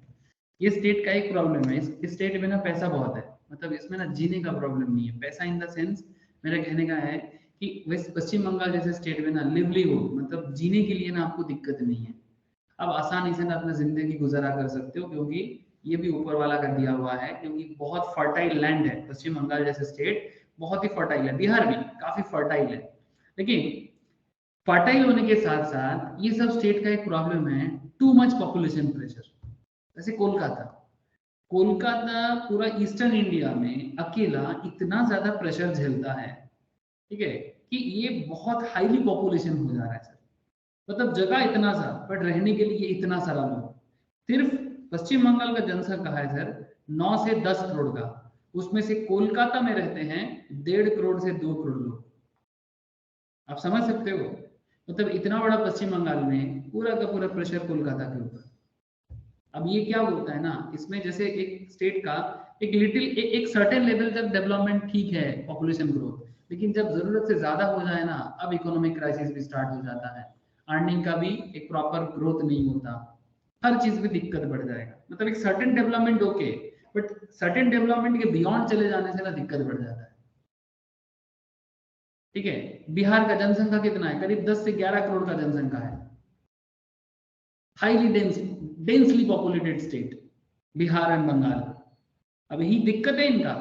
ये स्टेट का एक प्रॉब्लम है, इस स्टेट में ना पैसा बहुत है, मतलब इसमें ना जीने का प्रॉब्लम नहीं है, पैसा इन द सेंस मेरा कहने का है कि वेस्ट पश्चिम बंगाल जैसे स्टेट में ना लिवलीहुड, मतलब जीने के लिए ना आपको दिक्कत नहीं है। अब आसानी से ना अपना जिंदगी गुजारा कर सकते हो, क्योंकि ये भी ऊपर वाला कर दिया हुआ है, क्योंकि बहुत फर्टाइल लैंड है पश्चिम बंगाल जैसे स्टेट, बहुत ही फर्टाइल है। बिहार भी काफी फर्टाइल है, लेकिन फर्टाइल होने के साथ साथ ये सब स्टेट का एक प्रॉब्लम है, टू मच पॉपुलेशन प्रेशर। जैसे कोलकाता, कोलकाता पूरा ईस्टर्न इंडिया में अकेला इतना ज्यादा प्रेशर झेलता है, ठीक है, कि ये बहुत हाईली पॉपुलेशन हो जा रहा है सर। मतलब जगह इतना सा, बट रहने के लिए इतना सारा लोग। सिर्फ पश्चिम बंगाल का जनसंख्या है सर 9 से 10 करोड़ का, उसमें से कोलकाता में रहते हैं 1.5 करोड़ से 2 करोड़ लोग। आप समझ सकते हो, मतलब इतना बड़ा पश्चिम बंगाल में पूरा का पूरा प्रेशर कोलकाता के ऊपर। अब ये क्या होता है ना, इसमें जैसे एक स्टेट का एक लिटिल एक सर्टेन लेवल तक डेवलपमेंट ठीक है, पॉपुलेशन ग्रोथ, लेकिन जब जरूरत से ज्यादा हो जाए ना, अब इकोनॉमिक क्राइसिस भी स्टार्ट हो जाता है, अर्निंग का भी एक प्रॉपर ग्रोथ नहीं होता, हर चीज में दिक्कत बढ़ जाएगा। मतलब एक certain development okay, but certain development के बियॉन्ड चले जाने से ना दिक्कत बढ़ जाता है। ठीक है, बिहार का जनसंख्या कितना है? करीब 10 से 11 करोड़ का जनसंख्या है, highly densely populated state Bihar and Bengal. अब यही दिक्कत है इनका,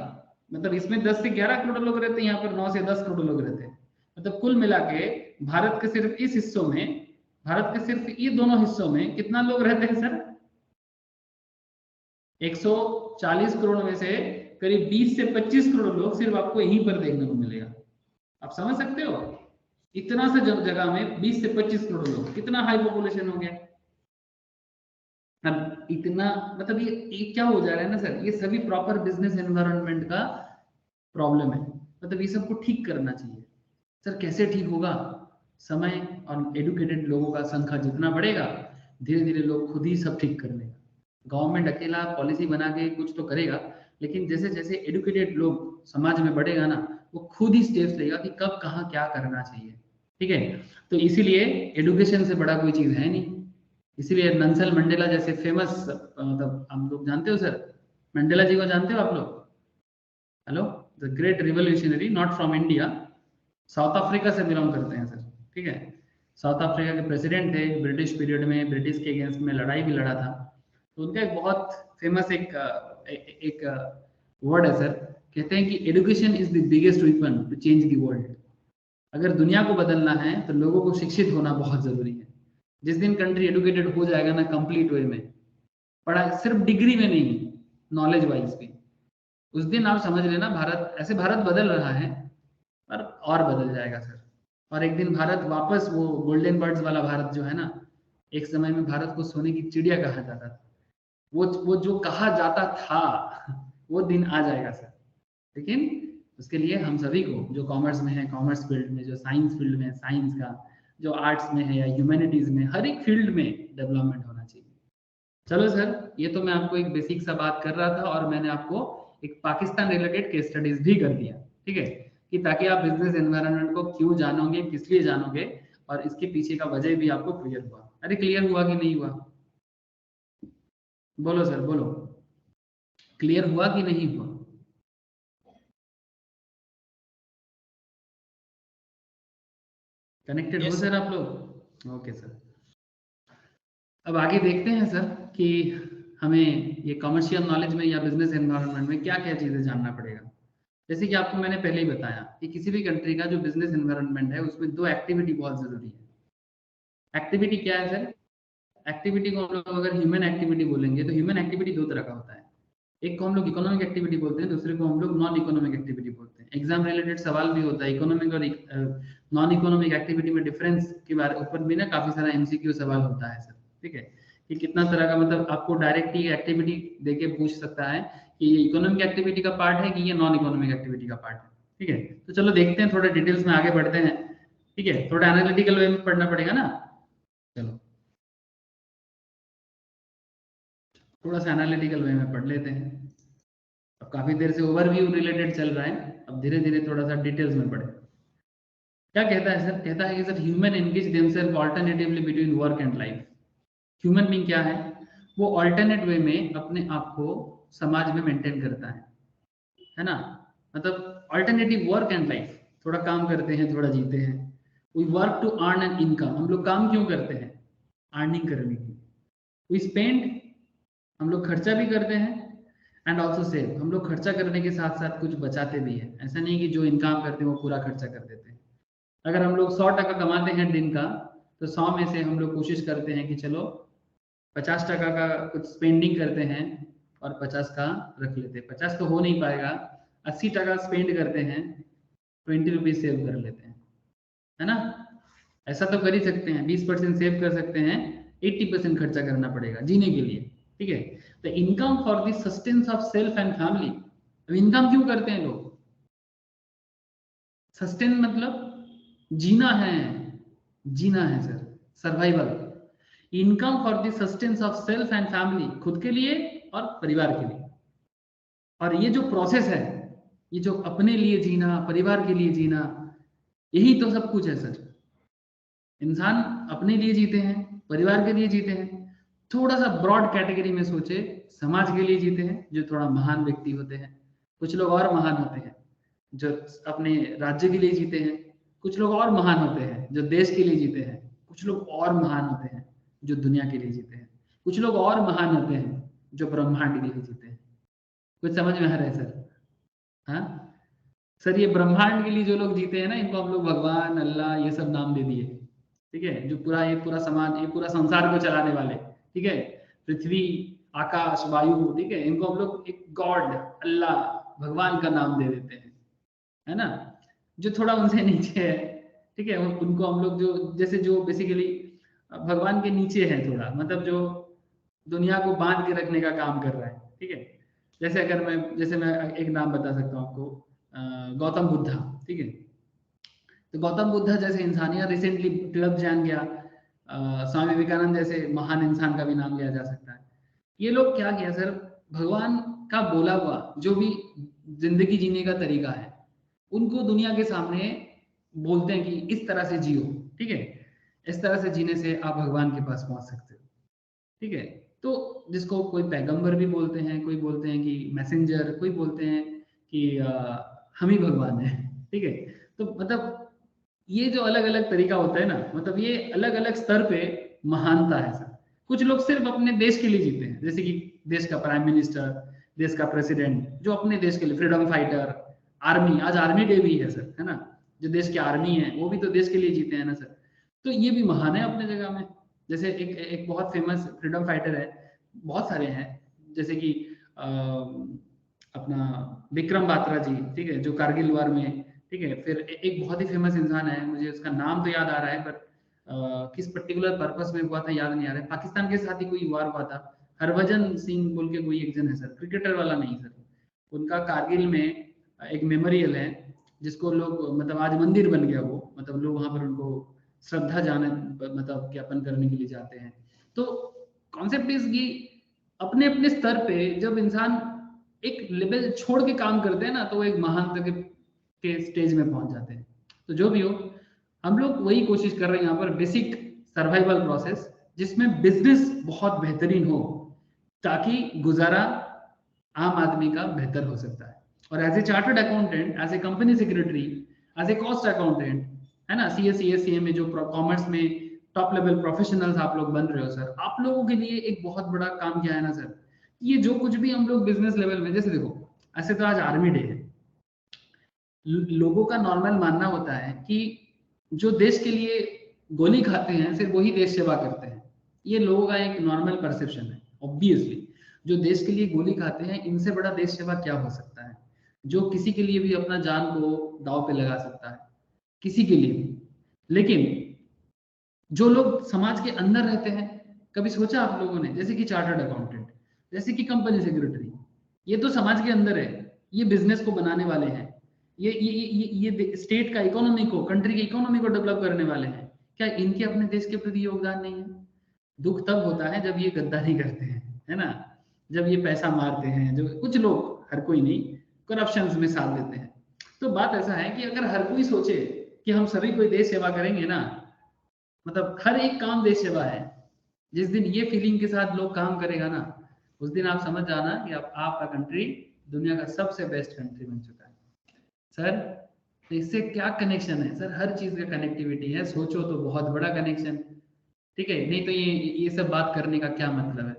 मतलब इसमें 10 से 11 करोड़ लोग रहते हैं, यहाँ पर 9 से 10 करोड़ लोग रहते हैं। मतलब कुल मिला के भारत के सिर्फ इस हिस्सों में, भारत के सिर्फ ये दोनों हिस्सों में कितना लोग रहते हैं सर? 140 करोड़ में से करीब 20 से 25 करोड़ लोग सिर्फ आपको यहीं पर देखने को मिलेगा। आप समझ सकते हो, इतना सा जगह में 20 से 25 करोड़ लोग, कितना हाई पॉपुलेशन हो गया। अब इतना मतलब ये क्या हो जा रहा है ना सर, ये सभी प्रॉपर बिजनेस एनवायरनमेंट का प्रॉब्लम है। मतलब ये सबको ठीक करना चाहिए सर। कैसे ठीक होगा? समय और एडुकेटेड लोगों का संख्या जितना बढ़ेगा, धीरे धीरे लोग खुद ही सब ठीक कर लेगा। गवर्नमेंट अकेला पॉलिसी बना के कुछ तो करेगा, लेकिन जैसे जैसे एडुकेटेड लोग समाज में बढ़ेगा ना, वो खुद ही स्टेप्स लेगा कि कब कहाँ क्या करना चाहिए। ठीक है, तो इसीलिए एडुकेशन से बड़ा कोई चीज है नहीं। इसीलिए नेल्सन मंडेला जैसे फेमस, मतलब हम लोग जानते हो सर, मंडेला जी को जानते हो आप लोग? Hello, the great revolutionary, not from India, south Africa से बिलोंग करते हैं सर। ठीक है, साउथ अफ्रीका के प्रेसिडेंट थे, ब्रिटिश पीरियड में ब्रिटिश के अगेंस्ट में लड़ाई भी लड़ा था। तो उनका एक बहुत फेमस एक वर्ड है सर, कहते हैं कि education is the biggest weapon to change the world. अगर दुनिया को बदलना है तो लोगों को शिक्षित होना बहुत जरूरी है। जिस दिन कंट्री एडुकेटेड हो जाएगा ना कंप्लीट वे में, पढ़ा सिर्फ डिग्री में नहीं, नॉलेज वाइज भी, उस दिन आप समझ लेना भारत, ऐसे भारत बदल रहा है पर और बदल जाएगा सर। और एक दिन भारत वापस वो गोल्डन बर्ड्स वाला भारत जो है ना, एक समय में भारत को सोने की चिड़िया कहा जाता था, वो जो कहा जाता था वो दिन आ जाएगा सर। लेकिन उसके लिए हम सभी को, जो कॉमर्स में है कॉमर्स फील्ड में, जो साइंस फील्ड में साइंस का, जो आर्ट्स में है या ह्यूमैनिटीज में, हर एक फील्ड में डेवलपमेंट होना चाहिए। चलो सर, ये तो मैं आपको एक बेसिक सा बात कर रहा था, और मैंने आपको एक पाकिस्तान रिलेटेड केस स्टडीज भी कर दिया, ठीक है, कि ताकि आप बिजनेस एनवायरनमेंट को क्यों जानोगे, किस लिए जानोगे, और इसके पीछे का वजह भी आपको क्लियर हुआ। अरे क्लियर हुआ कि नहीं हुआ? बोलो सर, बोलो, क्लियर हुआ कि नहीं हुआ? कनेक्टेड हो सर आप लोग? ओके सर, अब आगे देखते हैं सर कि हमें ये कमर्शियल नॉलेज में या बिजनेस एनवायरनमेंट में क्या क्या चीजें जानना पड़ेगा। जैसे कि आपको मैंने पहले ही बताया कि किसी भी कंट्री का जो बिजनेस एनवायरनमेंट है उसमें दो एक्टिविटी बहुत जरूरी है। एक्टिविटी क्या है सर? एक्टिविटी को हम लोग अगर ह्यूमन एक्टिविटी बोलेंगे तो ह्यूमन एक्टिविटी दो तरह का होता है। एक को हम लोग इकोनॉमिक एक्टिविटी बोलते हैं, दूसरे को हम लोग नॉन इकोनॉमिक एक्टिविटी बोलते हैं। एग्जाम रिलेटेड सवाल भी होता है इकोनॉमिक और नॉन इकोनॉमिक एक्टिविटी में डिफरेंस के बारे ऊपर भी ना काफी सारा एमसीक्यू सवाल होता है सर। ठीक है, कि कितना तरह का, मतलब आपको डायरेक्ट ही एक्टिविटी देके पूछ सकता है कि ये इकोनॉमिक एक्टिविटी का पार्ट है कि ये नॉन इकोनॉमिक एक्टिविटी का पार्ट है। ठीक है, तो चलो देखते हैं, थोड़ा डिटेल्स में आगे बढ़ते हैं। ठीक है, थोड़ा एनालिटिकल वे में पढ़ना पड़ेगा ना। चलो थोड़ा सा एनालिटिकल वे में पढ़ लेते हैं। अब काफी देर से ओवरव्यू रिलेटेड चल रहा है, अब धीरे धीरे थोड़ा सा डिटेल्स में पढ़े। क्या कहता है सर? कहता है कि sir human engage themselves alternatively between work and life. Human being क्या है? वो अल्टरनेट वे में अपने आप को समाज में मेंटेन करता है ना। मतलब अल्टरनेटिव वर्क एंड लाइफ, थोड़ा काम करते हैं थोड़ा जीते हैं। We work to earn an income. हम लोग काम क्यों करते हैं? अर्निंग करने की। वी स्पेंड, हम लोग खर्चा भी करते हैं, एंड ऑल्सो सेव, हम लोग खर्चा करने के साथ साथ कुछ बचाते भी हैं। ऐसा नहीं कि जो इनकम करते हैं वो पूरा खर्चा कर देते हैं। अगर हम लोग 100 टका कमाते हैं दिन का, तो 100 में से हम लोग कोशिश करते हैं कि चलो 50 टका का कुछ स्पेंडिंग करते हैं और 50 का रख लेते हैं। 50 तो हो नहीं पाएगा, 80 टका स्पेंड करते हैं, 20 रुपीज सेव कर लेते हैं, है ना। ऐसा तो कर ही सकते हैं, 20% सेव कर सकते हैं, 80% खर्चा करना पड़ेगा जीने के लिए। ठीक है, तो income for the sustains of self and family. अब इनकम क्यों करते हैं लोग? सस्टेन मतलब जीना है, जीना है sir, survival. Income for the sustains of self and family, खुद के लिए और परिवार के लिए। और ये जो प्रोसेस है, ये जो अपने लिए जीना, परिवार के लिए जीना, यही तो सब कुछ है सर। इंसान अपने लिए जीते हैं, परिवार के लिए जीते हैं, थोड़ा सा ब्रॉड कैटेगरी में सोचे, समाज के लिए जीते हैं, जो थोड़ा महान व्यक्ति होते हैं। कुछ लोग और महान होते हैं जो अपने राज्य के लिए जीते हैं, कुछ लोग और महान होते हैं जो देश के लिए जीते हैं, कुछ लोग और महान होते हैं जो दुनिया के लिए जीते हैं, कुछ लोग और महान होते हैं जो ब्रह्मांड के लिए जीते हैं। कुछ समझ में आ रहा है सर? हाँ सर, ये ब्रह्मांड के लिए जो लोग जीते हैं ना, इनको हम लोग भगवान, अल्लाह, ये सब नाम दे दिए। ठीक है, जो पूरा ये पूरा समाज, ये पूरा संसार को चलाने वाले, ठीक है, पृथ्वी, आकाश, वायु, ठीक है, इनको हम लोग एक गॉड, अल्लाह, भगवान का नाम दे देते हैं, है ना। जो थोड़ा उनसे नीचे है, ठीक है, उनको हम लोग जो, जैसे जो बेसिकली भगवान के नीचे है थोड़ा, मतलब जो दुनिया को बांध के रखने का काम कर रहा है। ठीक है, जैसे अगर मैं एक नाम बता सकता हूँ आपको, गौतम बुद्धा। ठीक है, तो गौतम बुद्धा जैसे इंसान, या रिसेंटली क्लब जान गया, स्वामी विवेकानंद जैसे महान इंसान का भी नाम लिया जा सकता है। ये लोग क्या किया सर, भगवान का बोला हुआ जो भी जिंदगी जीने का तरीका है, उनको दुनिया के सामने बोलते हैं कि इस तरह से जियो। ठीक है, इस तरह से जीने से आप भगवान के पास पहुंच सकते हो। ठीक है, तो जिसको कोई पैगंबर भी बोलते हैं, कोई बोलते हैं कि मैसेंजर, कोई बोलते हैं कि हम ही भगवान हैं। ठीक है, तो मतलब ये जो अलग अलग तरीका होता है ना, मतलब ये अलग अलग स्तर पे महानता है सर। कुछ लोग सिर्फ अपने देश के लिए जीते हैं, जैसे कि देश का प्राइम मिनिस्टर, देश का प्रेसिडेंट, जो अपने देश के लिए, फ्रीडम फाइटर, आर्मी, आज आर्मी डे भी है सर, है ना। जो देश के आर्मी है वो भी तो देश के लिए जीते हैं ना सर। तो ये भी महान है अपने जगह में। जैसे एक एक बहुत फेमस फ्रीडम फाइटर है, बहुत सारे हैं, जैसे कि अपना विक्रम बात्रा जी, ठीक है, जो कारगिल वार में, ठीक है। फिर एक बहुत ही फेमस इंसान है, मुझे उसका नाम तो याद आ रहा है, पर किस पर्टिकुलर पर्पस में हुआ था याद नहीं आ रहा है। पाकिस्तान के साथ ही कोई वार हुआ था, हरभजन सिंह बोल के कोई एक जन है सर, क्रिकेटर वाला नहीं सर। उनका कारगिल में एक मेमोरियल है, जिसको लोग, मतलब आज मंदिर बन गया वो, मतलब लोग वहां पर उनको श्रद्धा जाने, मतलब ज्ञापन करने के लिए जाते हैं। तो कॉन्सेप्ट इज कि अपने अपने स्तर पे जब इंसान एक लेवल छोड़ के काम करते हैं ना, तो वो एक महानता के स्टेज में पहुंच जाते हैं। तो जो भी हो, हम लोग वही कोशिश कर रहे हैं यहाँ पर, बेसिक सर्वाइवल प्रोसेस, जिसमें बिजनेस बहुत बेहतरीन हो, ताकि गुजारा आम आदमी का बेहतर हो सकता है। और as a chartered accountant, as a company secretary, as a cost accountant, है ना, CA में जो कॉमर्स में टॉप लेवल प्रोफेशनल्स आप लोग बन रहे हो सर, आप लोगों के लिए एक बहुत बड़ा काम क्या है ना सर, ये जो कुछ भी हम लोग बिजनेस लेवल में, जैसे देखो, ऐसे तो आज आर्मी डे है, लोगों का नॉर्मल मानना होता है कि जो देश के लिए गोली खाते हैं सिर्फ वही देश सेवा करते हैं। ये लोगों का एक नॉर्मल परसेप्शन है। ऑब्वियसली जो देश के लिए गोली खाते हैं, इनसे बड़ा देश सेवा क्या हो सकता है, जो किसी के लिए भी अपना जान को दांव पे लगा सकता है, किसी के लिए भी। लेकिन जो लोग समाज के अंदर रहते हैं, कभी सोचा आप लोगों ने, जैसे कि चार्टर्ड अकाउंटेंट, जैसे कि कंपनी सेक्रेटरी, ये तो समाज के अंदर है, ये बिजनेस को बनाने वाले हैं, ये स्टेट का इकोनॉमी को, कंट्री की इकोनॉमी को डेवलप करने वाले हैं। क्या इनके अपने देश के प्रति योगदान नहीं है? दुख तब होता है जब ये गद्दारी करते हैं, है ना, जब ये पैसा मारते हैं, जो कुछ लोग, हर कोई नहीं, करप्शन में साथ देते हैं। तो बात ऐसा है कि अगर हर कोई सोचे कि हम सभी कोई देश सेवा करेंगे ना, मतलब हर एक काम देश सेवा है, जिस दिन ये फीलिंग के साथ लोग काम करेगा ना, उस दिन आप समझ जाना कि आपका कंट्री दुनिया का सबसे बेस्ट कंट्री बन चुका है। सर तो इससे क्या कनेक्शन है सर? हर चीज का कनेक्टिविटी है, सोचो तो बहुत बड़ा कनेक्शन, ठीक है। नहीं तो ये सब बात करने का क्या मतलब है?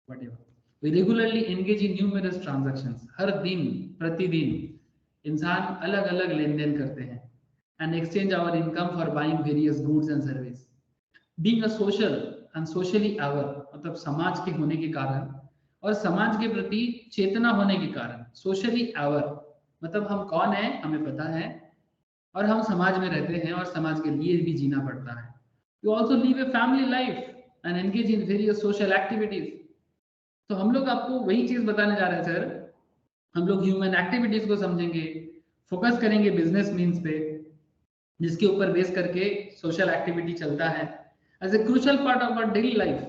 whatever. We regularly engage in numerous transactions. हर दिन प्रतिदिन इंसान अलग अलग लेन देन करते हैं, and exchange our income for buying various goods and service. Being a social and socially aware, मतलब समाज के होने के कारण और समाज के प्रति चेतना होने के कारण, socially aware मतलब हम कौन है हमें पता है, और हम समाज में रहते हैं और समाज के लिए भी जीना पड़ता है। You also live a family life and engage in various social activities. तो हम लोग आपको वही चीज बताने जा रहे हैं सर, हम लोग ह्यूमन एक्टिविटीज को समझेंगे, फोकस करेंगे बिजनेस मीन्स पे, जिसके ऊपर बेस करके सोशल एक्टिविटी चलता है as a crucial part of our daily life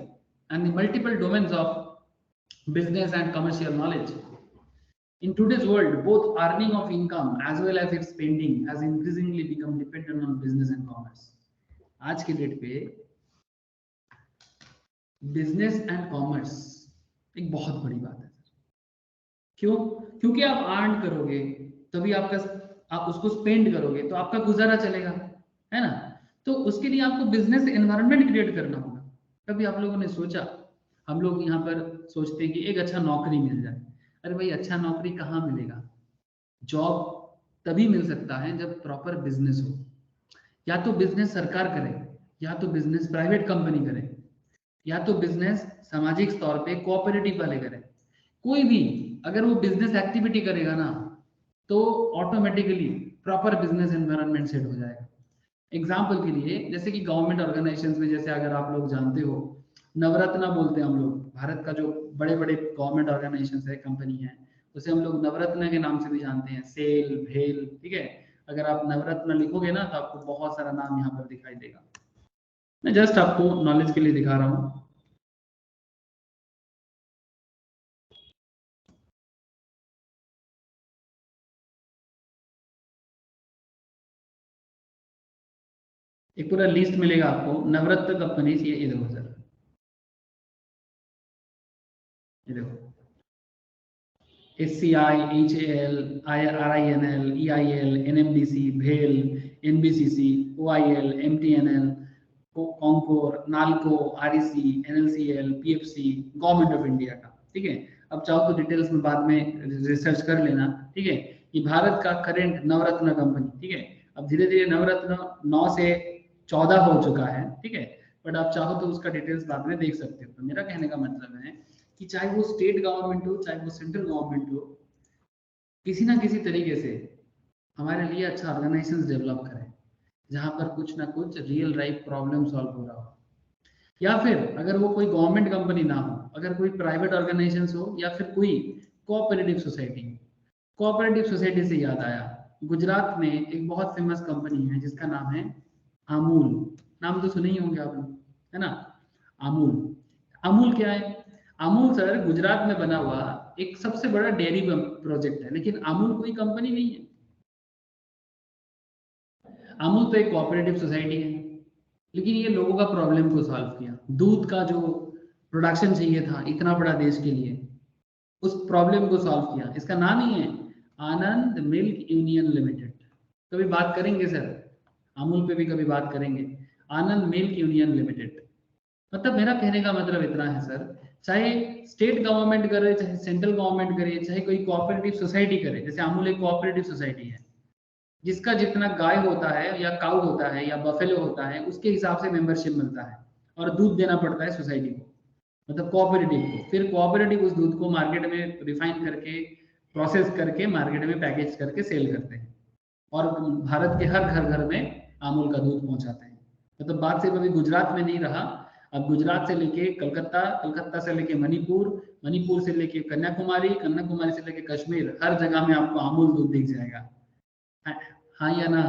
and the multiple domains of business and commercial knowledge. In today's world, both earning of income as well as its spending has increasingly become dependent on business and commerce. आज के date पे business and commerce एक बहुत बड़ी बात है। क्यों? क्योंकि आप अर्न करोगे तभी आपका, आप उसको स्पेंड करोगे तो आपका गुजारा चलेगा, है ना। तो उसके लिए आपको बिजनेस एनवायरनमेंट क्रिएट करना होगा। कभी आप लोगों ने सोचा, हम लोग यहाँ पर सोचते हैं कि एक अच्छा नौकरी मिल जाए। अरे भाई अच्छा नौकरी कहाँ मिलेगा? जॉब तभी मिल सकता है जब प्रॉपर बिजनेस हो। या तो बिजनेस सरकार करे, या तो बिजनेस प्राइवेट कंपनी करे, या तो बिजनेस सामाजिक तौर पे कोऑपरेटिव वाले करें। कोई भी अगर वो बिजनेस एक्टिविटी करेगा ना, तो automatically proper business environment set हो जाएगा। एग्जाम्पल के लिए, जैसे कि गवर्नमेंट ऑर्गेनाइजेशंस में, जैसे अगर आप लोग जानते हो, नवरत्ना बोलते हैं हम लोग, भारत का जो बड़े बड़े गवर्नमेंट ऑर्गेनाइजेशंस है, कंपनी है, उसे हम लोग नवरत्न के नाम से भी जानते हैं, सेल, भेल, ठीक है। अगर आप नवरत्न लिखोगे ना तो आपको बहुत सारा नाम यहाँ पर दिखाई देगा। मैं जस्ट आपको नॉलेज के लिए दिखा रहा हूँ। एक पूरा लिस्ट मिलेगा आपको नवरत्न कंपनीज। ये देखो सर, ये देखो, SCI, HAL, RINL, EIL, NMDC, भेल, NBCC, OIL, MTNL, conquer, NALCO, REC, NLCL, PFC, government of India का, ठीक है। अब चाहो तो डिटेल्स में बाद में रिसर्च कर लेना, ठीक है। ये भारत का करंट नवरत्न कंपनी, ठीक है। अब धीरे धीरे नवरत्न 9 से 14 हो चुका है, ठीक है। बट आप चाहो तो उसका डिटेल्स बाद में देख सकते हो। तो मेरा कहने का मतलब है कि चाहे वो स्टेट गवर्नमेंट हो, चाहे वो सेंट्रल गवर्नमेंट हो, किसी ना किसी तरीके से हमारे लिए अच्छा ऑर्गेनाइजेशन डेवलप करें, जहां पर कुछ ना कुछ रियल लाइफ प्रॉब्लम सॉल्व हो रहा हो। या फिर अगर वो कोई गवर्नमेंट कंपनी ना हो, अगर कोई प्राइवेट ऑर्गेनाइजेशन हो, या फिर कोई कोऑपरेटिव सोसाइटी हो। कोऑपरेटिव सोसाइटी से याद आया, गुजरात में एक बहुत फेमस कंपनी है जिसका नाम है अमूल। नाम तो सुने ही होंगे आप लोग, है ना, अमूल। अमूल क्या है? अमूल सर गुजरात में बना हुआ एक सबसे बड़ा डेयरी प्रोजेक्ट है, लेकिन अमूल कोई कंपनी नहीं है। अमूल तो एक कोऑपरेटिव सोसाइटी है, लेकिन ये लोगों का प्रॉब्लम को सॉल्व किया। दूध का जो प्रोडक्शन चाहिए था इतना बड़ा देश के लिए, उस प्रॉब्लम को सॉल्व किया। इसका नाम ही है आनंद मिल्क यूनियन लिमिटेड। कभी बात करेंगे सर, अमूल पे भी कभी बात करेंगे, आनंद मिल्क यूनियन लिमिटेड। मतलब मेरा कहने का मतलब इतना है सर, चाहे स्टेट गवर्नमेंट करे, चाहे सेंट्रल गवर्नमेंट करे, चाहे कोई कोऑपरेटिव सोसाइटी करे, जैसे अमूल एक कोऑपरेटिव सोसाइटी है, जिसका जितना गाय होता है या काऊ होता है या बफेलो होता है उसके हिसाब से मेंबरशिप मिलता है और दूध देना पड़ता है सोसाइटी को, मतलब कोऑपरेटिव को। फिर कोऑपरेटिव उस दूध को मार्केट में रिफाइन करके प्रोसेस करके मार्केट में पैकेज करके सेल करते हैं और भारत के हर घर में अमूल का दूध पहुंचाते हैं। मतलब बात सिर्फ अभी गुजरात में नहीं रहा, अब गुजरात से लेके कलकत्ता, कलकत्ता से लेके मणिपुर, मणिपुर से लेके कन्याकुमारी, कन्याकुमारी से लेके कश्मीर, हर जगह में आपको अमूल दूध दिख जाएगा। हाँ या ना?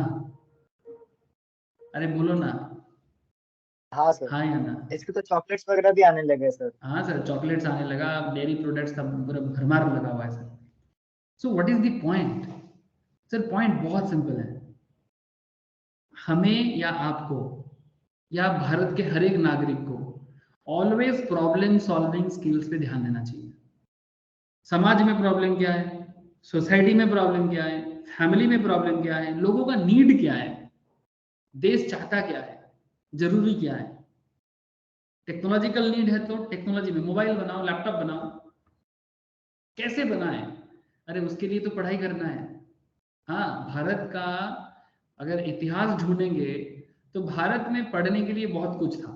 अरे बोलो ना। हाँ सर। हाँ या ना? इसके तो चॉकलेट्स वगैरह भी आने लगे सर। हाँ सर, चॉकलेट्स आने लगा, डेयरी प्रोडक्ट्स का पूरा भरमार लगा हुआ है sir. So what is the point? Sir point बहुत सिंपल है, हमें या आपको या भारत के हर एक नागरिक को ऑलवेज प्रॉब्लम सॉल्विंग स्किल्स पे ध्यान देना चाहिए। समाज में प्रॉब्लम क्या है, सोसाइटी में प्रॉब्लम क्या है, फैमिली में प्रॉब्लम क्या है, लोगों का नीड क्या है, देश चाहता क्या है, जरूरी क्या है। टेक्नोलॉजिकल नीड है तो टेक्नोलॉजी में मोबाइल बनाओ, लैपटॉप बनाओ, कैसे बनाए, अरे उसके लिए तो पढ़ाई करना है। हाँ, भारत का अगर इतिहास ढूंढेंगे तो भारत में पढ़ने के लिए बहुत कुछ था,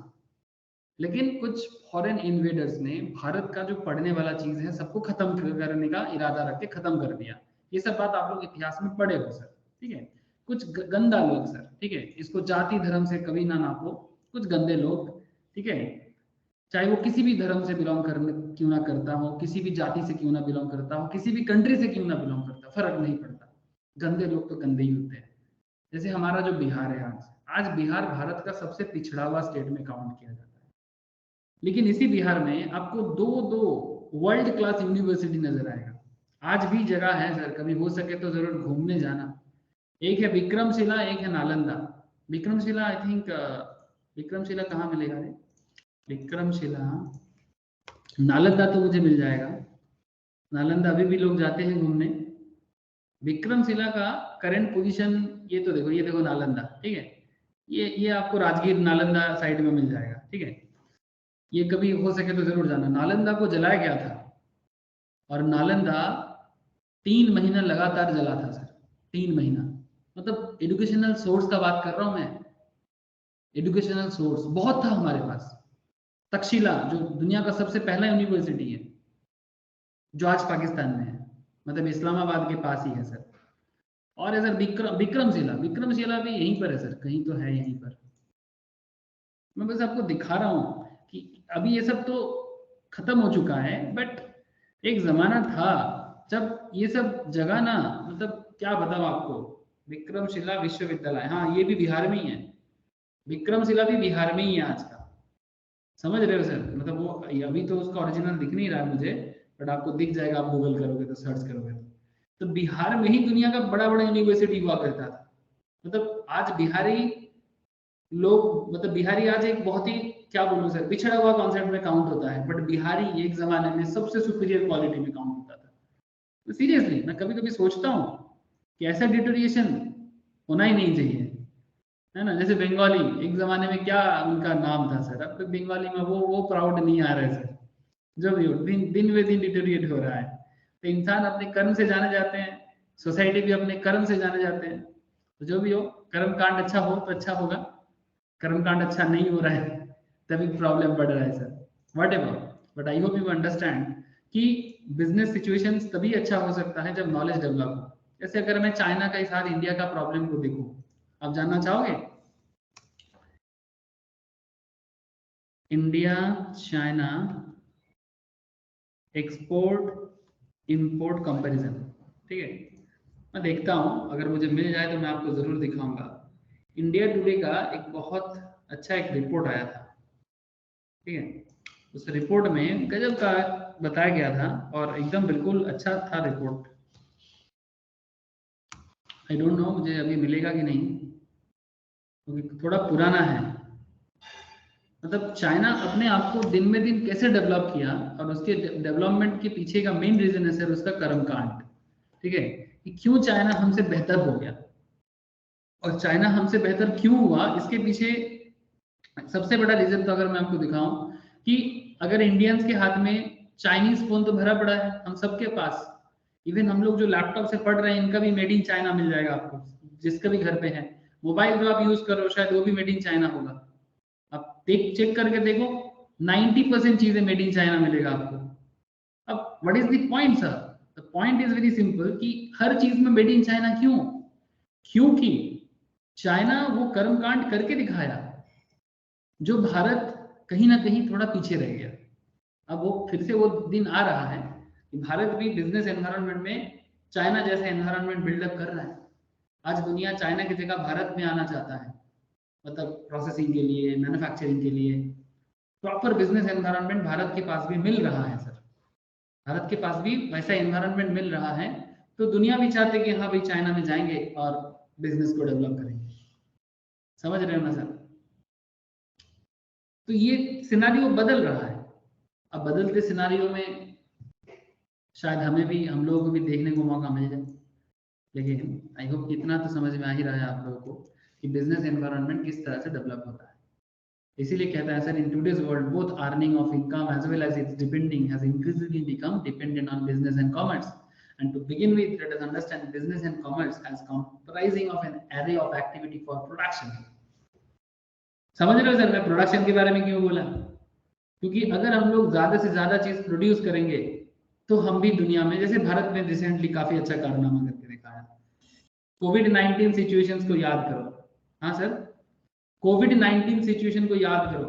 लेकिन कुछ फॉरेन इन्वेडर्स ने भारत का जो पढ़ने वाला चीज है सबको खत्म करने का इरादा रख के खत्म कर दिया। ये सब बात आप लोग इतिहास में पढ़े हो सर, ठीक है। कुछ गंदा लोग सर, ठीक है, इसको जाति धर्म से कभी ना नापो, कुछ गंदे लोग, ठीक है, चाहे वो किसी भी धर्म से बिलोंग करने क्यों ना करता हो, किसी भी जाति से क्यों ना बिलोंग करता हो, किसी भी कंट्री से क्यों ना बिलोंग करता, फर्क नहीं पड़ता, गंदे लोग तो गंदे ही होते हैं। जैसे हमारा जो बिहार है, आज बिहार भारत का सबसे पिछड़ा हुआ स्टेट में काउंट किया जाता है, लेकिन इसी बिहार में आपको दो दो वर्ल्ड क्लास यूनिवर्सिटी नजर आएगा। आज भी जगह है सर, कभी हो सके तो जरूर घूमने जाना। एक है विक्रमशिला, एक है नालंदा। विक्रमशिला आई थिंक, विक्रमशिला कहाँ मिलेगा रे? विक्रमशिला, नालंदा तो मुझे मिल जाएगा, नालंदा अभी भी लोग जाते हैं घूमने। विक्रमशिला का करंट पोजीशन ये तो देखो, ये देखो नालंदा, ठीक है, ये आपको राजगीर नालंदा साइड में मिल जाएगा, ठीक है। ये कभी हो सके तो जरूर जाना। नालंदा को जलाया गया था और नालंदा 3 महीना लगातार जला था सर, 3 महीना। मतलब एजुकेशनल सोर्स का बात कर रहा हूं मैं, एजुकेशनल सोर्स बहुत था हमारे पास। तक्षशिला जो दुनिया का सबसे पहला यूनिवर्सिटी है, जो आज पाकिस्तान में है, मतलब इस्लामाबाद के पास ही है सर। और है सर विक्रमशिला, विक्रमशिला भी यहीं पर है सर, कहीं तो है यहीं पर। मैं बस आपको दिखा रहा हूं कि अभी ये सब तो खत्म हो चुका है, बट एक जमाना था जब ये सब जगह ना, मतलब क्या बताऊं आपको। विक्रमशिला विश्वविद्यालय, हाँ ये भी बिहार में ही है, विक्रमशिला भी बिहार में ही है आज का, समझ रहे हो सर। मतलब वो अभी तो उसका ओरिजिनल दिख नहीं रहा है मुझे, बट आपको दिख जाएगा, आप गूगल करोगे तो, सर्च करोगे तो बिहार में ही दुनिया का बड़ा बड़ा यूनिवर्सिटी हुआ करता था। मतलब आज बिहारी लोग, मतलब बिहारी आज एक बहुत ही, क्या बोलूं सर, पिछड़ा हुआ कॉन्सेप्ट में काउंट होता है, बट बिहारी एक जमाने में सबसे सुपीरियर क्वालिटी में काउंट होता था। तो सीरियसली मैं कभी कभी सोचता हूँ कि ऐसा डिटोरिएशन होना ही नहीं चाहिए, है ना। जैसे बंगाली, एक जमाने में क्या उनका नाम था सर, अब तो बंगाली में वो प्राउड नहीं आ रहा है सर। जो भी हो, दिन दिन वे दिन डिटोरिएट हो रहा है। तो इंसान अपने कर्म से जाने जाते हैं, सोसाइटी भी अपने कर्म से जाने जाते हैं। तो जो भी हो, कर्म कांड अच्छा हो तो अच्छा होगा, कर्मकांड अच्छा नहीं हो रहा है तभी प्रॉब्लम बढ़ रहा है sir, what ever. But I hope you understand कि बिजनेस सिचुएशंस तभी अच्छा हो सकता है जब नॉलेज डेवलप हो। जैसे अगर मैं चाइना के साथ इंडिया का प्रॉब्लम को देखूं, आप जानना चाहोगे? India China export import comparison, ठीक है, मैं देखता हूं, अगर मुझे मिल जाए तो मैं आपको जरूर दिखाऊंगा। इंडिया टुडे का एक बहुत अच्छा एक रिपोर्ट आया था, ठीक है। उस रिपोर्ट में गजब का बताया गया था और एकदम बिल्कुल अच्छा था रिपोर्ट। आई डोंट नो मुझे अभी मिलेगा कि नहीं, क्योंकि थोड़ा पुराना है। मतलब चाइना अपने आप को दिन में दिन कैसे डेवलप किया, और उसके डेवलपमेंट के पीछे का मेन रीजन है सर उसका कर्मकांड, ठीक है, कि क्यों चाइना हमसे बेहतर हो गया। और चाइना हमसे बेहतर क्यों हुआ, इसके पीछे सबसे बड़ा रीजन तो अगर मैं आपको दिखाऊं कि अगर इंडियंस के हाथ में चाइनीज फोन तो भरा पड़ा है हम सबके पास, इवन हम लोग जो लैपटॉप से पढ़ रहे हैं इनका भी मेड इन चाइना मिल जाएगा आपको, जिसका भी घर पे है, मोबाइल जो आप यूज कर रहे हो शायद वो भी मेड इन चाइना होगा। आप चेक करके देखो, 90% चीजें मेड इन चाइना मिलेगा आपको। अब what is the point sir? The point is very simple कि हर चीज में मेड इन चाइना क्यों? क्योंकि चाइना वो कर्मकांड करके दिखाया जो भारत कहीं ना कहीं थोड़ा पीछे रह गया। अब वो फिर से वो दिन आ रहा है कि भारत भी बिजनेस एनवायरनमेंट में चाइना जैसा एनवायरनमेंट बिल्डअप कर रहा है। आज दुनिया चाइना की जगह भारत में आना चाहता है, मतलब प्रोसेसिंग के लिए, मैन्युफैक्चरिंग के लिए। प्रॉपर बिजनेस एनवायरनमेंट भारत के पास भी मिल रहा है सर, भारत के पास भी वैसा एनवायरनमेंट मिल रहा है। तो दुनिया भी चाहते कि हाँ भाई चाइना में जाएंगे और बिजनेस को डेवलप करेंगे। समझ रहे हो ना सर? तो ये सिनारियो बदल रहा है। अब बदलते सिनारियो में शायद हमें भी, हम लोगों को भी देखने को मौका मिल जाए। लेकिन आई होप इतना तो समझ में आ ही रहा है आप लोगों को कि बिजनेस एनवायरनमेंट किस तरह से डेवलप होता है। इसीलिए कहता है sir, in today's world both earning of income as well as it's depending has increasingly become dependent on business and commerce. And to begin with, let us understand business and commerce as comprising of an array of activity for production. समझ रहे हो sir मैं production के बारे में क्यों बोला? क्योंकि अगर हम लोग ज्यादा से ज्यादा चीज प्रोड्यूस करेंगे तो हम भी दुनिया में, जैसे भारत में रिसेंटली काफी अच्छा कारनामा करके दिखाया। कोविड-19 सिचुएशंस को याद करो। हाँ सर, कोविड-19 सिचुएशन को याद करो,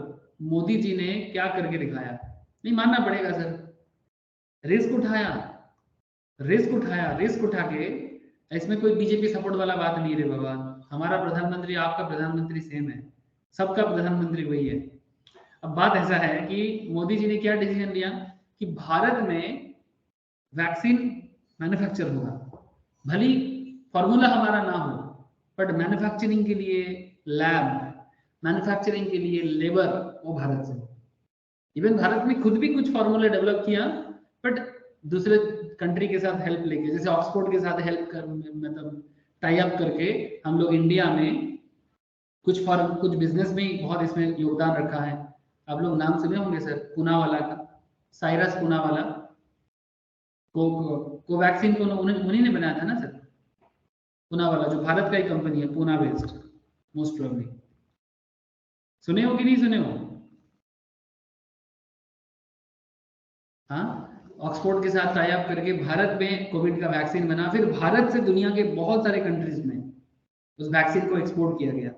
मोदी जी ने क्या करके दिखाया। नहीं मानना पड़ेगा सर, रिस्क उठाया, रिस्क उठा के। इसमें कोई बीजेपी सपोर्ट वाला बात नहीं रे बाबा। हमारा प्रधानमंत्री आपका प्रधानमंत्री सेम है, सबका प्रधानमंत्री वही है। अब बात ऐसा है कि मोदी जी ने क्या डिसीजन लिया कि भारत में वैक्सीन मैन्युफैक्चर होगा, भली फॉर्मूला हमारा ना हो, बट मैन्युफैक्चरिंग के लिए लैब, मैन्युफैक्चरिंग के लिए लेबर वो भारत से हो। इवन भारत में खुद भी कुछ फॉर्मूले डेवलप किया, बट दूसरे कंट्री के साथ हेल्प लेके, जैसे ऑक्सफोर्ड के साथ हेल्प कर, मतलब टाई अप करके हम लोग इंडिया में कुछ बिजनेस में बहुत इसमें योगदान रखा है। आप लोग नाम सुने होंगे सर, पूनावाला का, साइरस पूनावाला। कोवैक्सीन को उन्हीं ने बनाया था ना सर, पूनावाला, जो भारत का ही कंपनी है, पूना बेस्ड, मोस्ट प्रोबेबली। सुने हो कि नहीं सुने हो? हाँ, ऑक्सफोर्ड के साथ टाई अप करके भारत में कोविड का वैक्सीन बना, फिर भारत से दुनिया के बहुत सारे कंट्रीज में उस वैक्सीन को एक्सपोर्ट किया गया।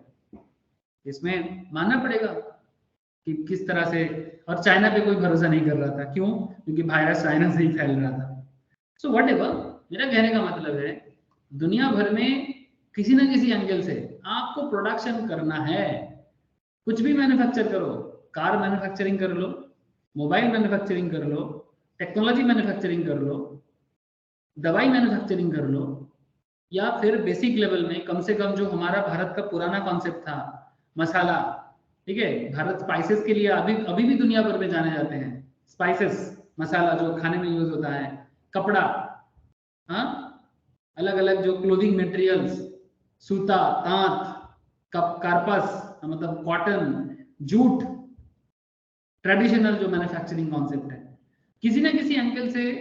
इसमें मानना पड़ेगा कि किस तरह से, और चाइना पे कोई भरोसा नहीं कर रहा था। क्यों? क्योंकि वायरस चाइना से ही फैल रहा था। सो वट एवर, मेरा कहने का मतलब है दुनिया भर में किसी ना किसी एंगल से आपको प्रोडक्शन करना है। कुछ भी मैन्युफैक्चर करो, कार मैन्युफैक्चरिंग कर लो, मोबाइल मैन्युफैक्चरिंग कर लो, टेक्नोलॉजी मैन्युफैक्चरिंग कर लो, दवाई मैन्युफैक्चरिंग कर लो, या फिर बेसिक लेवल में कम से कम जो हमारा भारत का पुराना कॉन्सेप्ट था, मसाला, ठीक है, भारत स्पाइसेस के लिए अभी अभी भी दुनिया भर में जाने जाते हैं। स्पाइसेस, मसाला जो खाने में यूज होता है, कपड़ा, हाँ, अलग अलग जो क्लोथिंग मटेरियल्स, सूता, तांत, कार्पस मतलब कॉटन, जूट, ट्रेडिशनल जो मैन्युफैक्चरिंग कॉन्सेप्ट है, किसी ना किसी एंगल से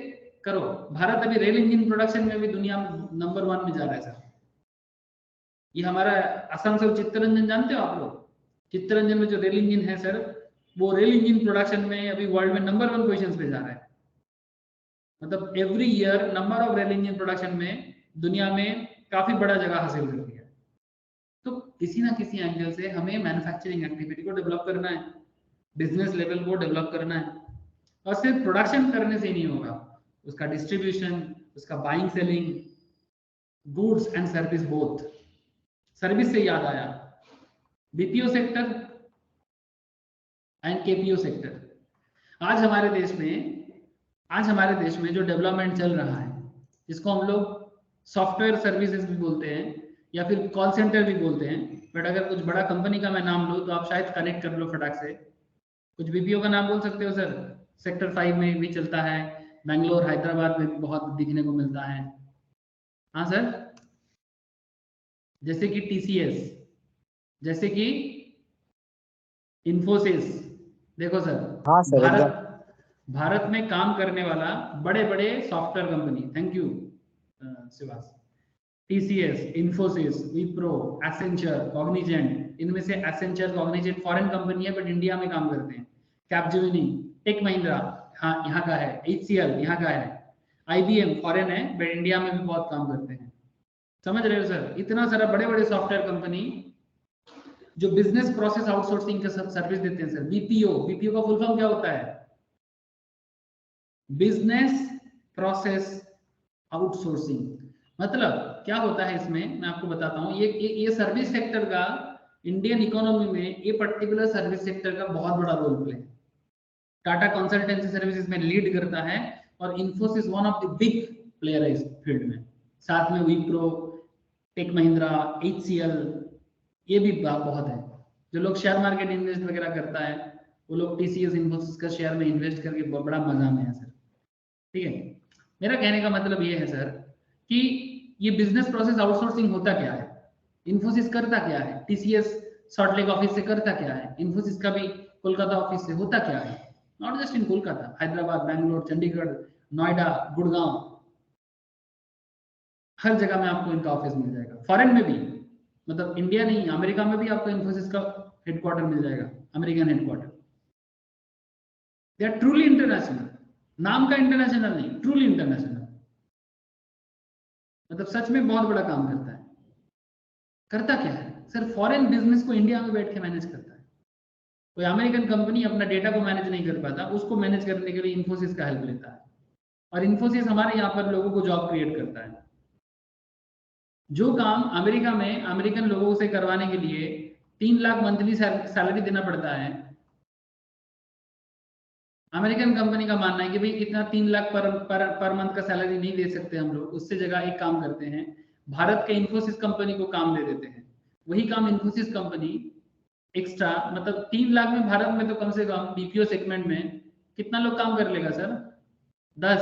करो। भारत अभी रेल इंजन प्रोडक्शन में भी दुनिया नंबर 1 में जा रहा है सर। ये हमारा आसनसोल चित्तरंजन जानते हो आप लोग? चित्तरंजन में जो रेल इंजन है सर, वो रेल इंजन प्रोडक्शन में अभी वर्ल्ड में नंबर 1 पोजीशन पे जा रहा है। मतलब every year number of rail engine production में दुनिया में काफी बड़ा जगह हासिल कर लिया। तो किसी ना किसी एंगल से हमें मैन्युफैक्चरिंग एक्टिविटी को डेवलप करना है, बिजनेस लेवल को डेवलप करना है। और सिर्फ प्रोडक्शन करने से ही नहीं होगा, उसका डिस्ट्रीब्यूशन, उसका buying selling, goods and service both. Service से याद आया, BPO sector and KPO sector. आज हमारे देश में जो डेवलपमेंट चल रहा है, जिसको हम लोग सॉफ्टवेयर सर्विसेज भी बोलते हैं या फिर कॉल सेंटर भी बोलते हैं, बट अगर कुछ बड़ा कंपनी का मैं नाम लूँ तो आप शायद कनेक्ट कर लो फटाक से। कुछ बीपीओ का नाम बोल सकते हो सर? सेक्टर 5 में भी चलता है, बेंगलोर, हैदराबाद में भी बहुत दिखने को मिलता है। हाँ सर, जैसे कि टीसीएस, जैसे कि इन्फोसिस। देखो सर, हाँ सर, एकदम। भारत में काम करने वाला बड़े बड़े software company, thank you Shivas, TCS, Infosys, Wipro, Accenture, Cognizant, इनमें से एसेंचर, कॉग्निजेंट फॉरेन कंपनी है बट इंडिया में काम करते हैं। कैपजेमिनी, टेक महिंद्रा, हाँ यहाँ का है। HCL यहाँ का है। IBM फॉरेन है बट इंडिया में भी बहुत काम करते हैं। समझ रहे हो सर? इतना सारा बड़े बड़े सॉफ्टवेयर कंपनी जो बिजनेस प्रोसेस आउटसोर्सिंग का सर्विस देते हैं सर। बीपीओ का फुल फॉर्म क्या होता है? Business process outsourcing. मतलब क्या होता है इसमें, मैं आपको बताता हूँ। ये सर्विस सेक्टर का इंडियन इकोनॉमी में ये पर्टिकुलर सर्विस सेक्टर का बहुत बड़ा रोल प्ले है। टाटा कंसल्टेंसी सर्विसेज में लीड करता है और Infosys one of the big player है इस फील्ड में। साथ में विप्रो, टेक महिंद्रा, HCL, ये भी बहुत है। जो लोग शेयर मार्केट इन्वेस्ट वगैरह करता है वो लोग TCS, इन्फोसिस का शेयर में इन्वेस्ट करके बड़ा मजा में है सर। ठीक है, मेरा कहने का मतलब ये है सर कि ये बिजनेस प्रोसेस आउटसोर्सिंग होता क्या है, इन्फोसिस करता क्या है, TCS सॉल्ट लेक ऑफिस से करता क्या है, इन्फोसिस का भी कोलकाता ऑफिस से होता क्या है। Not just in Kolkata, Hyderabad, Bangalore, Chandigarh, Noida, Gurgaon, हर जगह में आपको इनका ऑफिस मिल जाएगा। फॉरेन में भी, मतलब इंडिया नहीं, अमेरिका में भी आपको इन्फोसिस का हेडक्वार्टर मिल जाएगा, American headquarter. They are truly international, नाम का इंटरनेशनल नहीं, ट्रूली इंटरनेशनल। मतलब सच में बहुत बड़ा काम करता है। करता क्या है सर? फॉरेन बिजनेस को इंडिया में बैठ के मैनेज करता है। कोई अमेरिकन कंपनी अपना डेटा को मैनेज नहीं कर पाता, उसको मैनेज करने के लिए इन्फोसिस का हेल्प लेता है। और इन्फोसिस हमारे यहाँ पर लोगों को जॉब क्रिएट करता है। जो काम अमेरिका में अमेरिकन लोगों से करवाने के लिए 3 लाख मंथली सैलरी देना पड़ता है, अमेरिकन कंपनी का मानना है कि भाई इतना 3 लाख पर मंथ का सैलरी नहीं दे सकते हम लोग, उससे जगह एक काम करते हैं, भारत के इन्फोसिस कंपनी को काम दे देते हैं। वही काम इन्फोसिस कंपनी एक्स्ट्रा, मतलब 3 लाख में भारत में तो कम से कम BPO सेगमेंट में कितना लोग काम कर लेगा सर? 10,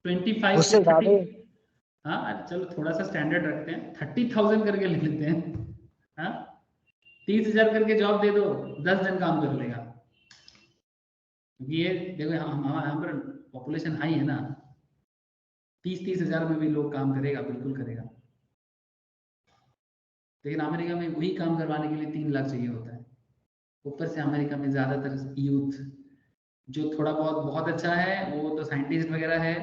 25 उससे से 30। ज्यादा। हाँ चलो थोड़ा सा स्टैंडर्ड रखते हैं, 30,000 करके ले लेते हैं। हाँ 30,000 करके जॉब दे दो, 10 जन काम कर लेगा। क्योंकि ये देखो यहाँ पर पॉपुलेशन हाई है ना, 30 हजार में भी लोग काम करेगा, बिल्कुल करेगा। लेकिन अमेरिका में वही काम करवाने के लिए 3 लाख चाहिए होता है। ऊपर से अमेरिका में ज्यादातर यूथ जो थोड़ा बहुत बहुत अच्छा है वो तो साइंटिस्ट वगैरह है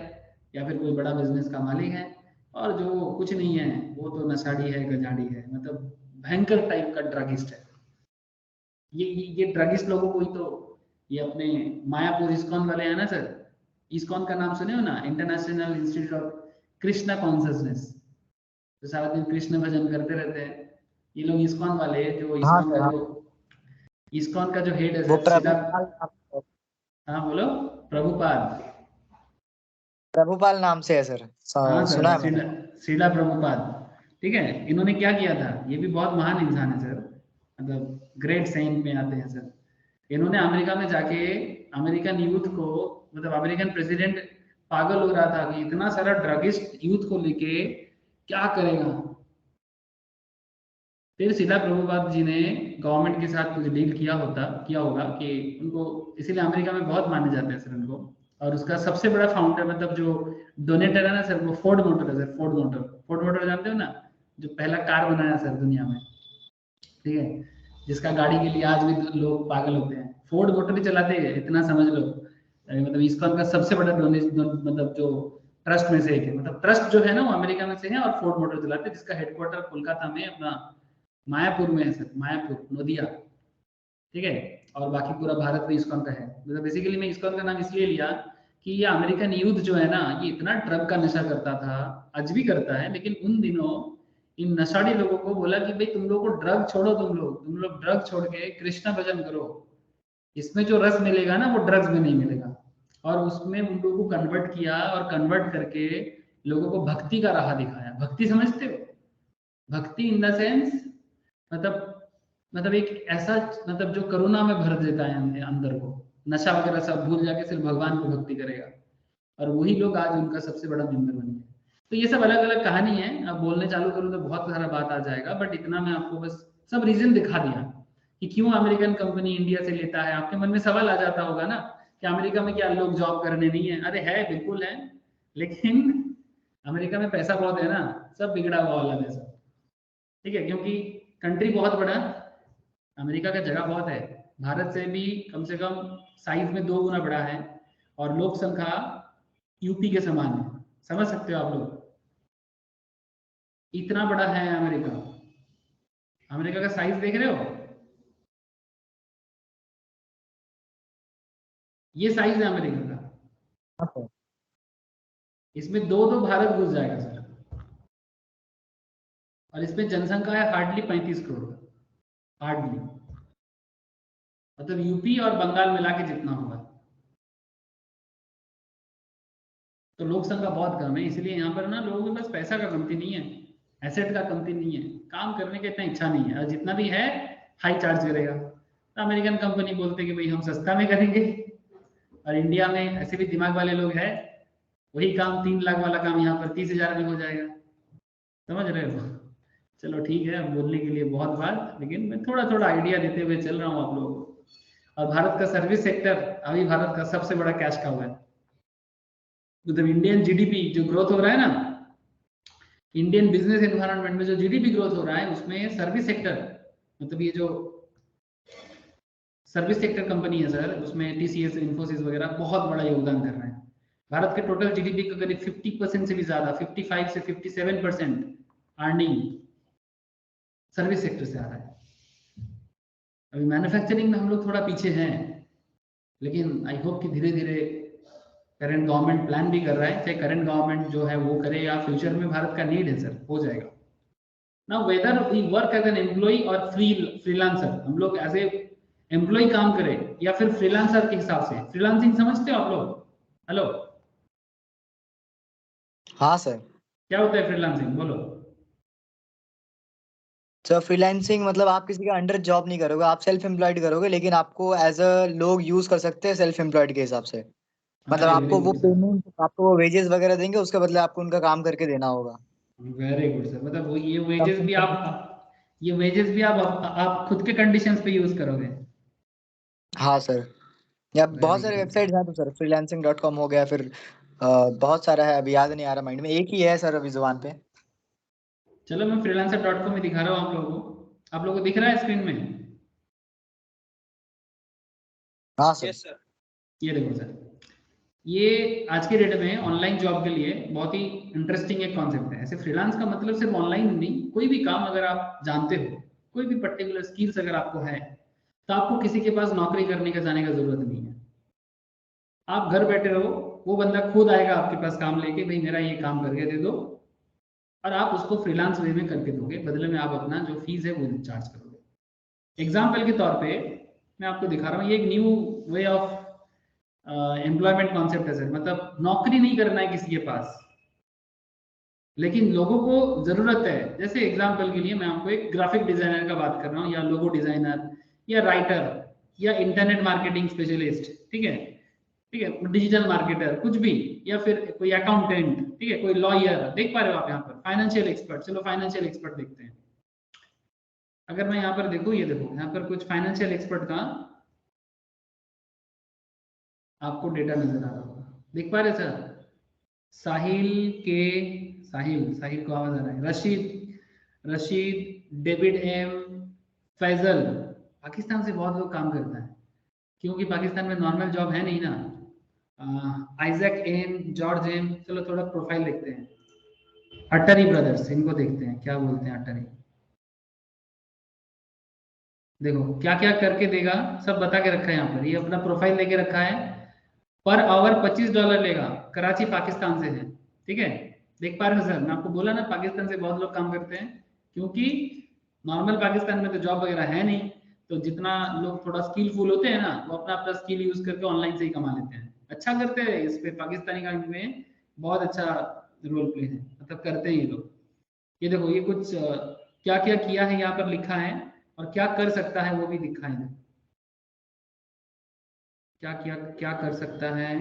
या फिर कोई बड़ा बिजनेस का मालिक है, और जो कुछ नहीं है वो तो नशाड़ी है, गजाड़ी है, मतलब भयंकर टाइप का ड्रगिस्ट है। ये ड्रगिस्ट लोगों को ही तो ये अपने मायापुर इस्कॉन वाले हैं ना सर, इस्कॉन का नाम सुने हो ना, international institute of Krishna consciousness, तो सारा दिन कृष्ण भजन करते रहते हैं। ये लोग इस्कॉन वाले, जो हाँ इस्कॉन सर, का हाँ। जो इस्कॉन का जो हेड है वो सर, सीधा। प्रभुपाल हाँ बोलो। प्रभुपाद। प्रभुपाल नाम से है सर। हाँ सुना सर, है मैंने। श्रीला प्रभुपाद। ठीक है, इन्होंने क्या किया था, ये भी बहुत महान इंसान है सर, मतलब ग्रेट सेंट में आते हैं सर। इन्होंने अमेरिका में जाके अमेरिकन यूथ को, मतलब अमेरिकन प्रेसिडेंट पागल हो रहा था कि इतना सारा ड्रगिस्ट यूथ को लेके क्या करेगा। फिर सीधा प्रभुपाद जी ने गवर्नमेंट के साथ कुछ डील किया होगा कि उनको, इसीलिए अमेरिका में बहुत माने जाते हैं सर उनको। और उसका सबसे बड़ा फाउंडर, मतलब जो डोनेटर है ना सर, वो फोर्ड मोटर है सर। फोर्ड मोटर जानते हो ना, जो पहला कार बनाया सर दुनिया में। ठीक है, जिसका गाड़ी के लिए आज भी लोग पागल होते हैं, फोर्ड मोटर ही चलाते हैं, इतना समझ लो। मतलब इस्कॉन का सबसे बड़ा मतलब जो ट्रस्ट में से एक है, मतलब ट्रस्ट जो है ना वो अमेरिका में से है, और फोर्ड मोटर चलाते हैं, जिसका हेडक्वार्टर कोलकाता में अपना मायापुर में है सर, मायापुर नोदिया। ठीक है, और बाकी पूरा भारत में इस्कॉन का है। मतलब बेसिकली मैं इस्कॉन का नाम इसलिए लिया कि ये अमेरिकन यूथ जो है ना, ये इतना ड्रग का नशा करता था, आज भी करता है, लेकिन उन दिनों इन नशाड़ी लोगों को बोला कि भाई तुम लोग को ड्रग छोड़ो, तुम लोग ड्रग छोड़ के कृष्णा भजन करो, इसमें जो रस मिलेगा ना वो ड्रग्स में नहीं मिलेगा। और उसमें उन लोगों को कन्वर्ट किया, और कन्वर्ट करके लोगों को भक्ति का राह दिखाया। भक्ति समझते हो? भक्ति इन द सेंस, मतलब एक ऐसा, मतलब जो करुणा में भर देता है अंदर को, नशा वगैरह सब भूल जाके सिर्फ भगवान को भक्ति करेगा। और वही लोग आज उनका सबसे बड़ा मेंबर बन गए। तो ये सब अलग अलग कहानी है, अब बोलने चालू करूँ तो बहुत सारा बात आ जाएगा, बट इतना मैं आपको बस सब रीजन दिखा दिया कि क्यों अमेरिकन कंपनी इंडिया से लेता है। आपके मन में सवाल आ जाता होगा ना कि अमेरिका में क्या लोग जॉब करने नहीं है? अरे है, बिल्कुल है, लेकिन अमेरिका में पैसा बहुत है ना, सब बिगड़ा हुआ वाला है सब, ठीक है, क्योंकि कंट्री बहुत बड़ा, अमेरिका का जगह बहुत है, भारत से भी कम से कम साइज में 2 गुना बड़ा है, और लोक संख्या यूपी के समान है, समझ सकते हो आप लोग, इतना बड़ा है अमेरिका। अमेरिका का साइज देख रहे हो, ये साइज है अमेरिका का, हाँ सर। इसमें दो भारत घुस जाएगा सर, और इसमें जनसंख्या है हार्डली 35 करोड़, हार्डली, मतलब यूपी और बंगाल मिला के जितना होगा, तो लोक संख्या बहुत कम है, इसलिए यहाँ पर ना लोगों के पास पैसा का कमती नहीं है, एसेट का कमती नहीं है, काम करने की इतना इच्छा नहीं है, और जितना भी है हाई चार्ज करेगा, तो अमेरिकन कंपनी बोलते कि भाई हम सस्ता में करेंगे, और इंडिया में ऐसे भी दिमाग वाले लोग हैं, वही काम 3 लाख वाला काम यहाँ पर 30,000 में हो जाएगा, समझ रहे हो? चलो ठीक है, अब बोलने के लिए बहुत बात, लेकिन मैं थोड़ा थोड़ा आइडिया देते हुए चल रहा हूँ आप लोगों को। और भारत का सर्विस सेक्टर अभी भारत का सबसे बड़ा कैश काउ है, मतलब इंडियन जीडीपी जो ग्रोथ हो रहा है ना, इंडियन बिजनेस एनवायरनमेंट में जो जीडीपी ग्रोथ हो रहा है, उसमें सर्विस सेक्टर, मतलब ये जो सर्विस सेक्टर कंपनी है सर, उसमें टीसीएस, इन्फोसिस वगैरह बहुत बड़ा योगदान कर रहे हैं। भारत के टोटल जीडीपी का करीब 50% से भी ज्यादा, 55 से 57% अर्निंग सर्विस सेक्टर से आ रहा है। अभी मैन्युफैक्चरिंग में हम लोग थोड़ा पीछे हैं, लेकिन आई होप कि धीरे धीरे करंट गवर्नमेंट प्लान भी कर रहा है, चाहे करंट गवर्नमेंट जो है वो करे या फ्यूचर में भारत का नीड है सर, हो जाएगा ना। Whether we work as an employ और फ्रीलांसर, हम लोग एज ए एम्प्लॉय काम करें या फिर फ्रीलांसर के हिसाब से, फ्रीलांसिंग समझते हो आप लोग? हेलो, हाँ सर। क्या होता है फ्रीलांसिंग, बोलो। सर फ्रीलांसिंग मतलब आप किसी के अंडर जॉब नहीं करोगे, आप सेल्फ एम्प्लॉयड करोगे, लेकिन आपको एज अ लोग यूज कर सकते हैं सेल्फ एम्प्लॉयड के हिसाब से। मतलब अरे वेरी आपको वो गुड सर, पेमेंट, आपको वो वेजेस वगैरह देंगे, उसके बदले आपको उनका काम करके देना होगा। वेरी गुड सर, मतलब वो ये वेजेस टर्म्स भी एंड आप, ये वेजेस भी आप खुद के कंडीशंस पे यूज करोगे? हाँ सर। या बहुत वेरी सारे गुड। वेबसाइट हैं तो सर, freelancing.com हो गया, फिर बहुत सारा है, अभी याद नहीं आ रहा माइंड में, एक ही है सर अभी जुबान पे। चलो मैं freelancer.com में दिखा रहा हूँ आप लोगों को दिख रहा है स्क्रीन में? हाँ सर। Yes sir. ये देखो सर, ये आज के डेट में ऑनलाइन जॉब के लिए बहुत ही इंटरेस्टिंग एक कॉन्सेप्ट है। ऐसे फ्रीलांस का मतलब सिर्फ ऑनलाइन नहीं, कोई भी काम अगर आप जानते हो, कोई भी पर्टिकुलर स्किल्स अगर आपको है, तो आपको किसी के पास नौकरी करने का जाने का जरूरत नहीं है। आप घर बैठे रहो, वो बंदा खुद आएगा आपके पास काम लेके, भाई मेरा ये काम करके दे दो, और आप उसको फ्रीलांस वे में करके दोगे, बदले में आप अपना जो फीस है वो चार्ज करोगे। एग्जाम्पल के तौर पे मैं आपको दिखा रहा हूँ, ये एक new way of employment concept है सर, मतलब नौकरी नहीं करना है किसी के पास, लेकिन लोगों को जरूरत है। जैसे एग्जाम्पल के लिए मैं आपको एक ग्राफिक डिजाइनर का बात कर रहा हूँ, या लोगो डिजाइनर, या राइटर, या इंटरनेट मार्केटिंग स्पेशलिस्ट, ठीक है, ठीक है, डिजिटल मार्केटर, कुछ भी, या फिर कोई अकाउंटेंट, ठीक है, कोई लॉयर, देख पा रहे हो आप यहाँ पर फाइनेंशियल एक्सपर्ट, चलो फाइनेंशियल एक्सपर्ट देखते हैं। अगर मैं यहाँ पर देखूँ, ये देखो यहाँ पर कुछ फाइनेंशियल एक्सपर्ट का आपको डेटा नजर आ रहा होगा, देख पा रहे सर? साहिल के, साहिल, साहिल को आवाज आ रहा है, रशीद, रशीद, डेविड एम, फैजल, पाकिस्तान से बहुत लोग काम करता है, क्योंकि पाकिस्तान में नॉर्मल जॉब है नहीं ना। आइजैक एम, जॉर्ज एम, चलो थोड़ा प्रोफाइल देखते हैं। अटरी ब्रदर्स, इनको देखते हैं क्या बोलते हैं अटरी। देखो क्या क्या करके देगा, सब बता के रखा है यहाँ पर, ये अपना प्रोफाइल लेके रखा है। पर आवर $25 लेगा, कराची पाकिस्तान से है, ठीक है। देख पा रहे हो सर, मैं आपको बोला ना पाकिस्तान से बहुत लोग काम करते हैं, क्योंकि नॉर्मल पाकिस्तान में तो जॉब वगैरह है नहीं, तो जितना लोग थोड़ा स्किलफुल होते हैं ना, वो अपना अपना स्किल यूज करके ऑनलाइन से ही कमा लेते हैं, अच्छा करते हैं इस पे, पाकिस्तानी का में बहुत अच्छा रोल प्ले है, मतलब करते हैं ये लोग। ये देखो ये कुछ क्या क्या किया है यहाँ पर लिखा है, और क्या कर सकता है वो भी दिखा है, क्या क्या क्या कर सकता है,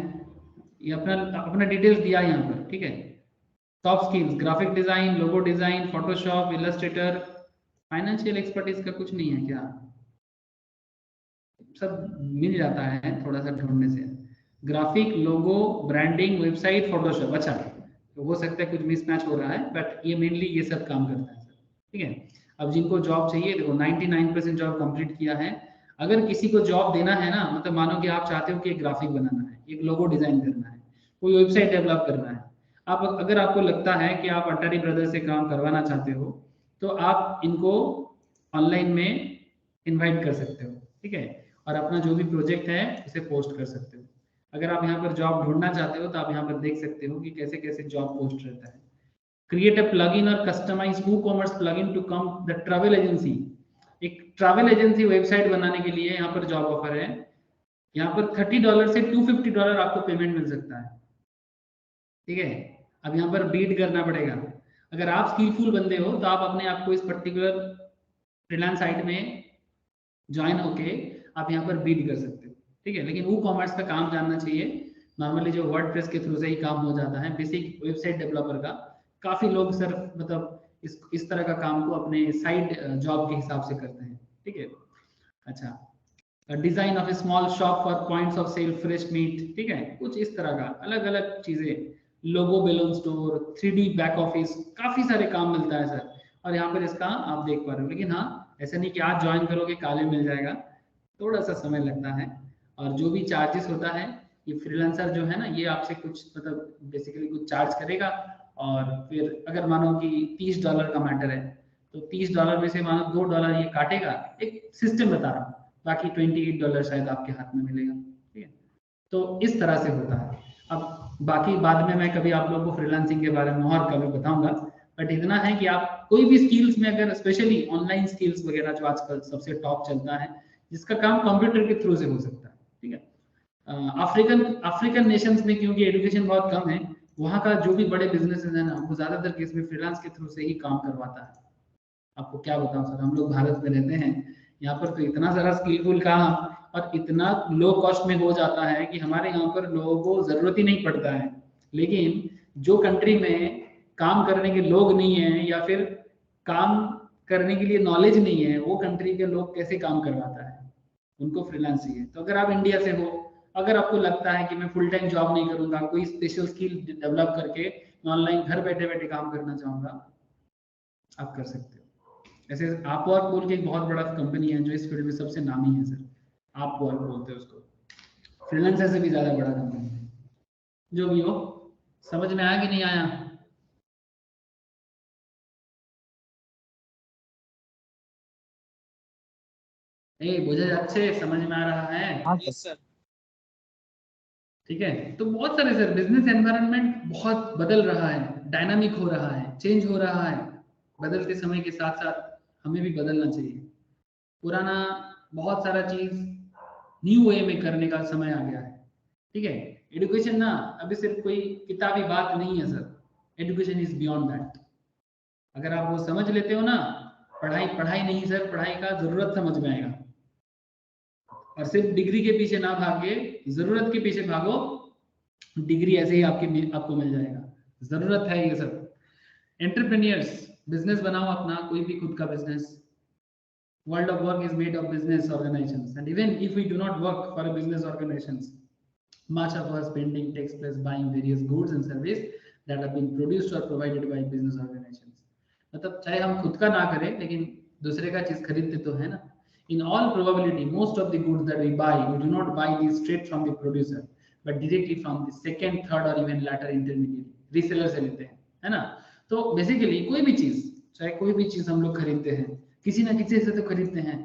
ये अपना अपना डिटेल्स दिया है यहाँ पर, ठीक है। Top skills, graphic design, logo design, Photoshop, Illustrator. Financial expertise का कुछ नहीं है क्या? सब मिल जाता है थोड़ा सा ढूंढने से। ग्राफिक, लोगो, ब्रांडिंग, वेबसाइट, फोटोशॉप। अच्छा, तो हो सकता है कुछ मिसमैच हो रहा है, बट ये मेनली ये सब काम करता है सर। ठीक है, अब जिनको जॉब चाहिए, देखो 99% जॉब कंप्लीट किया है। अगर किसी को जॉब देना है ना, मतलब मानो कि आप चाहते हो कि एक ग्राफिक बनाना है, एक लोगो डिजाइन करना है, कोई वेबसाइट डेवलप करना है, आप अगर आपको लगता है कि आप अटारी ब्रदर्स से काम करवाना चाहते हो, तो आप इनको ऑनलाइन में इनवाइट कर सकते हो। ठीक है, और अपना जो भी प्रोजेक्ट है उसे पोस्ट कर सकते हो। अगर आप यहाँ पर जॉब ढूंढना चाहते हो तो आप यहाँ पर देख सकते हो कि कैसे कैसे जॉब पोस्ट रहता है। क्रिएट अ प्लगइन और customize WooCommerce plugin to come the travel agency. एक ट्रैवल एजेंसी वेबसाइट बनाने के लिए यहाँ पर जॉब ऑफर है। यहाँ पर $30 से $250 आपको पेमेंट मिल सकता है। ठीक है, अब यहाँ पर बीट करना पड़ेगा। अगर आप स्किलफुल बंदे हो तो आप अपने आप को इस पर्टिकुलर फ्रीलांस साइट में ज्वाइन होके आप यहाँ पर बीट कर सकते हो। ठीक है, लेकिन वो कॉमर्स का काम जानना चाहिए। नॉर्मली जो वर्डप्रेस के थ्रू से ही काम हो जाता है, बेसिक वेबसाइट डेवलपर का। काफी लोग सर मतलब इस तरह का काम को अपने साइड जॉब के हिसाब से करते हैं। ठीक है, अच्छा, design of a small shop for points of sale fresh meat. ठीक है, कुछ इस तरह का अलग अलग चीजें, logo, balloon store, 3D back office, काफी सारे काम मिलता है सर। और यहाँ पर इसका आप देख पा रहे हो। लेकिन हाँ, ऐसा नहीं कि आज ज्वाइन करोगे काले मिल जाएगा, थोड़ा सा समय लगता है। और जो भी चार्जेस होता है, ये फ्रीलांसर जो है ना, ये आपसे कुछ मतलब बेसिकली कुछ चार्ज करेगा। और फिर अगर मानो कि $30 का मैटर है, तो $30 में से मानो $2 ये काटेगा। एक सिस्टम बता रहा हूँ, बाकी $28 शायद आपके हाथ में मिलेगा। ठीक है, तो इस तरह से होता है। अब बाकी बाद में मैं कभी आप लोगों को फ्रीलांसिंग के बारे में और कभी बताऊंगा। बट इतना है कि आप कोई भी स्किल्स में, अगर स्पेशली ऑनलाइन स्किल्स वगैरह जो आजकल सबसे टॉप चलता है, जिसका काम कंप्यूटर के थ्रू से हो सकता है। ठीक है, अफ्रीकन अफ्रीकन नेशंस में क्योंकि एजुकेशन बहुत कम है, वहाँ का जो भी बड़े बिजनेसेस है ना, वो ज्यादातर केस में फ्रीलांस के थ्रू से ही काम करवाता है। आपको क्या बताऊं सर, हम लोग भारत में रहते हैं, यहाँ पर तो इतना सारा स्किलफुल काम और इतना लो कॉस्ट में हो जाता है कि हमारे यहाँ पर लोगों को जरूरत ही नहीं पड़ता है। लेकिन जो कंट्री में काम करने के लोग नहीं है, या फिर काम करने के लिए नॉलेज नहीं है, वो कंट्री के लोग कैसे काम करवाता है, उनको फ्रीलांस चाहिए। तो अगर आप इंडिया से हो, अगर आपको लगता है कि मैं फुल टाइम जॉब नहीं करूंगा, कोई स्पेशल स्किल डेवलप करके ऑनलाइन घर बैठे बैठे काम करना चाहूंगा, आप कर सकते हो। ऐसे अपवर्क बोल के एक बहुत बड़ा कंपनी है जो इस फील्ड में सबसे नामी है सर, अपवर्क बोलते हैं उसको। फ्रीलांसर से भी ज्यादा बड़ा कंपनी है। जो भी हो, समझ में आया कि नहीं आया? बुझे अच्छे समझ में आ रहा है? हाँ सर। ठीक है, तो बहुत सारे सर, बिजनेस एनवायरनमेंट बहुत बदल रहा है, डायनामिक हो रहा है, चेंज हो रहा है। बदलते समय के साथ साथ हमें भी बदलना चाहिए। पुराना बहुत सारा चीज न्यू वे में करने का समय आ गया है। ठीक है, एजुकेशन ना अभी सिर्फ कोई किताबी बात नहीं है sir, education is beyond that. अगर आप वो समझ लेते हो ना, पढ़ाई पढ़ाई नहीं सर, पढ़ाई का जरूरत समझ में आएगा। और सिर्फ डिग्री के पीछे ना भागे, जरूरत के पीछे भागो, डिग्री ऐसे ही आपको मिल जाएगा। जरूरत है ये सब। एंटरप्रेन्योर्स, बिजनेस बनाओ अपना, कोई भी खुद का business. World of work is made of business organizations, and even if we do not work for a business organizations, much of our spending takes place buying various goods and services that have been produced or provided by business organizations. मतलब चाहे हम खुद का ना करें, लेकिन दूसरे का चीज खरीदते तो है ना। In all probability, most of the goods that we buy, we do not buy these straight from the producer, but directly from the second, third or even latter intermediary, reseller से लेते हैं, है ना। तो बेसिकली कोई भी चीज, चाहे कोई भी चीज हम लोग खरीदते हैं, किसी ना किसी से तो खरीदते हैं,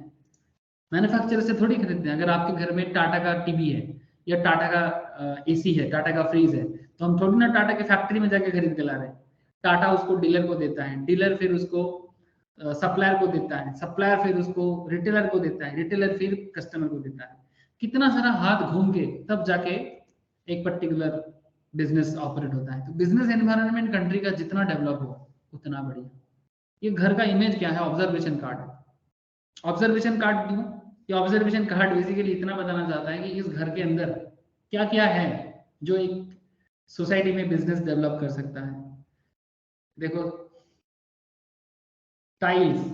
मैन्युफैक्चरर से थोड़ी खरीदते हैं। अगर आपके घर में टाटा का टीवी है, या टाटा का एसी है, टाटा का फ्रीज है, तो हम थोड़ी ना टाटा के फैक्ट्री में जाके खरीद के ला रहे हैं। टाटा उसको डीलर को देता है, डीलर फिर उसको सप्लायर को देता है, सप्लायर फिर उसको रिटेलर को देता है, रिटेलर फिर कस्टमर को देता है। कितना सारा हाथ घूम के तब जाके एक पर्टिकुलर बिजनेस ऑपरेट होता है। तो बिजनेस एनवायरनमेंट कंट्री का जितना डेवलप हो उतना बढ़िया। ये घर का इमेज क्या है? ऑब्जर्वेशन कार्ड है। ऑब्जर्वेशन कार्ड क्यों? ये ऑब्जर्वेशन कार्ड बेसिकली इतना बताना चाहता है कि इस घर के अंदर क्या क्या है जो एक सोसाइटी में बिजनेस डेवलप कर सकता है। देखो, tiles,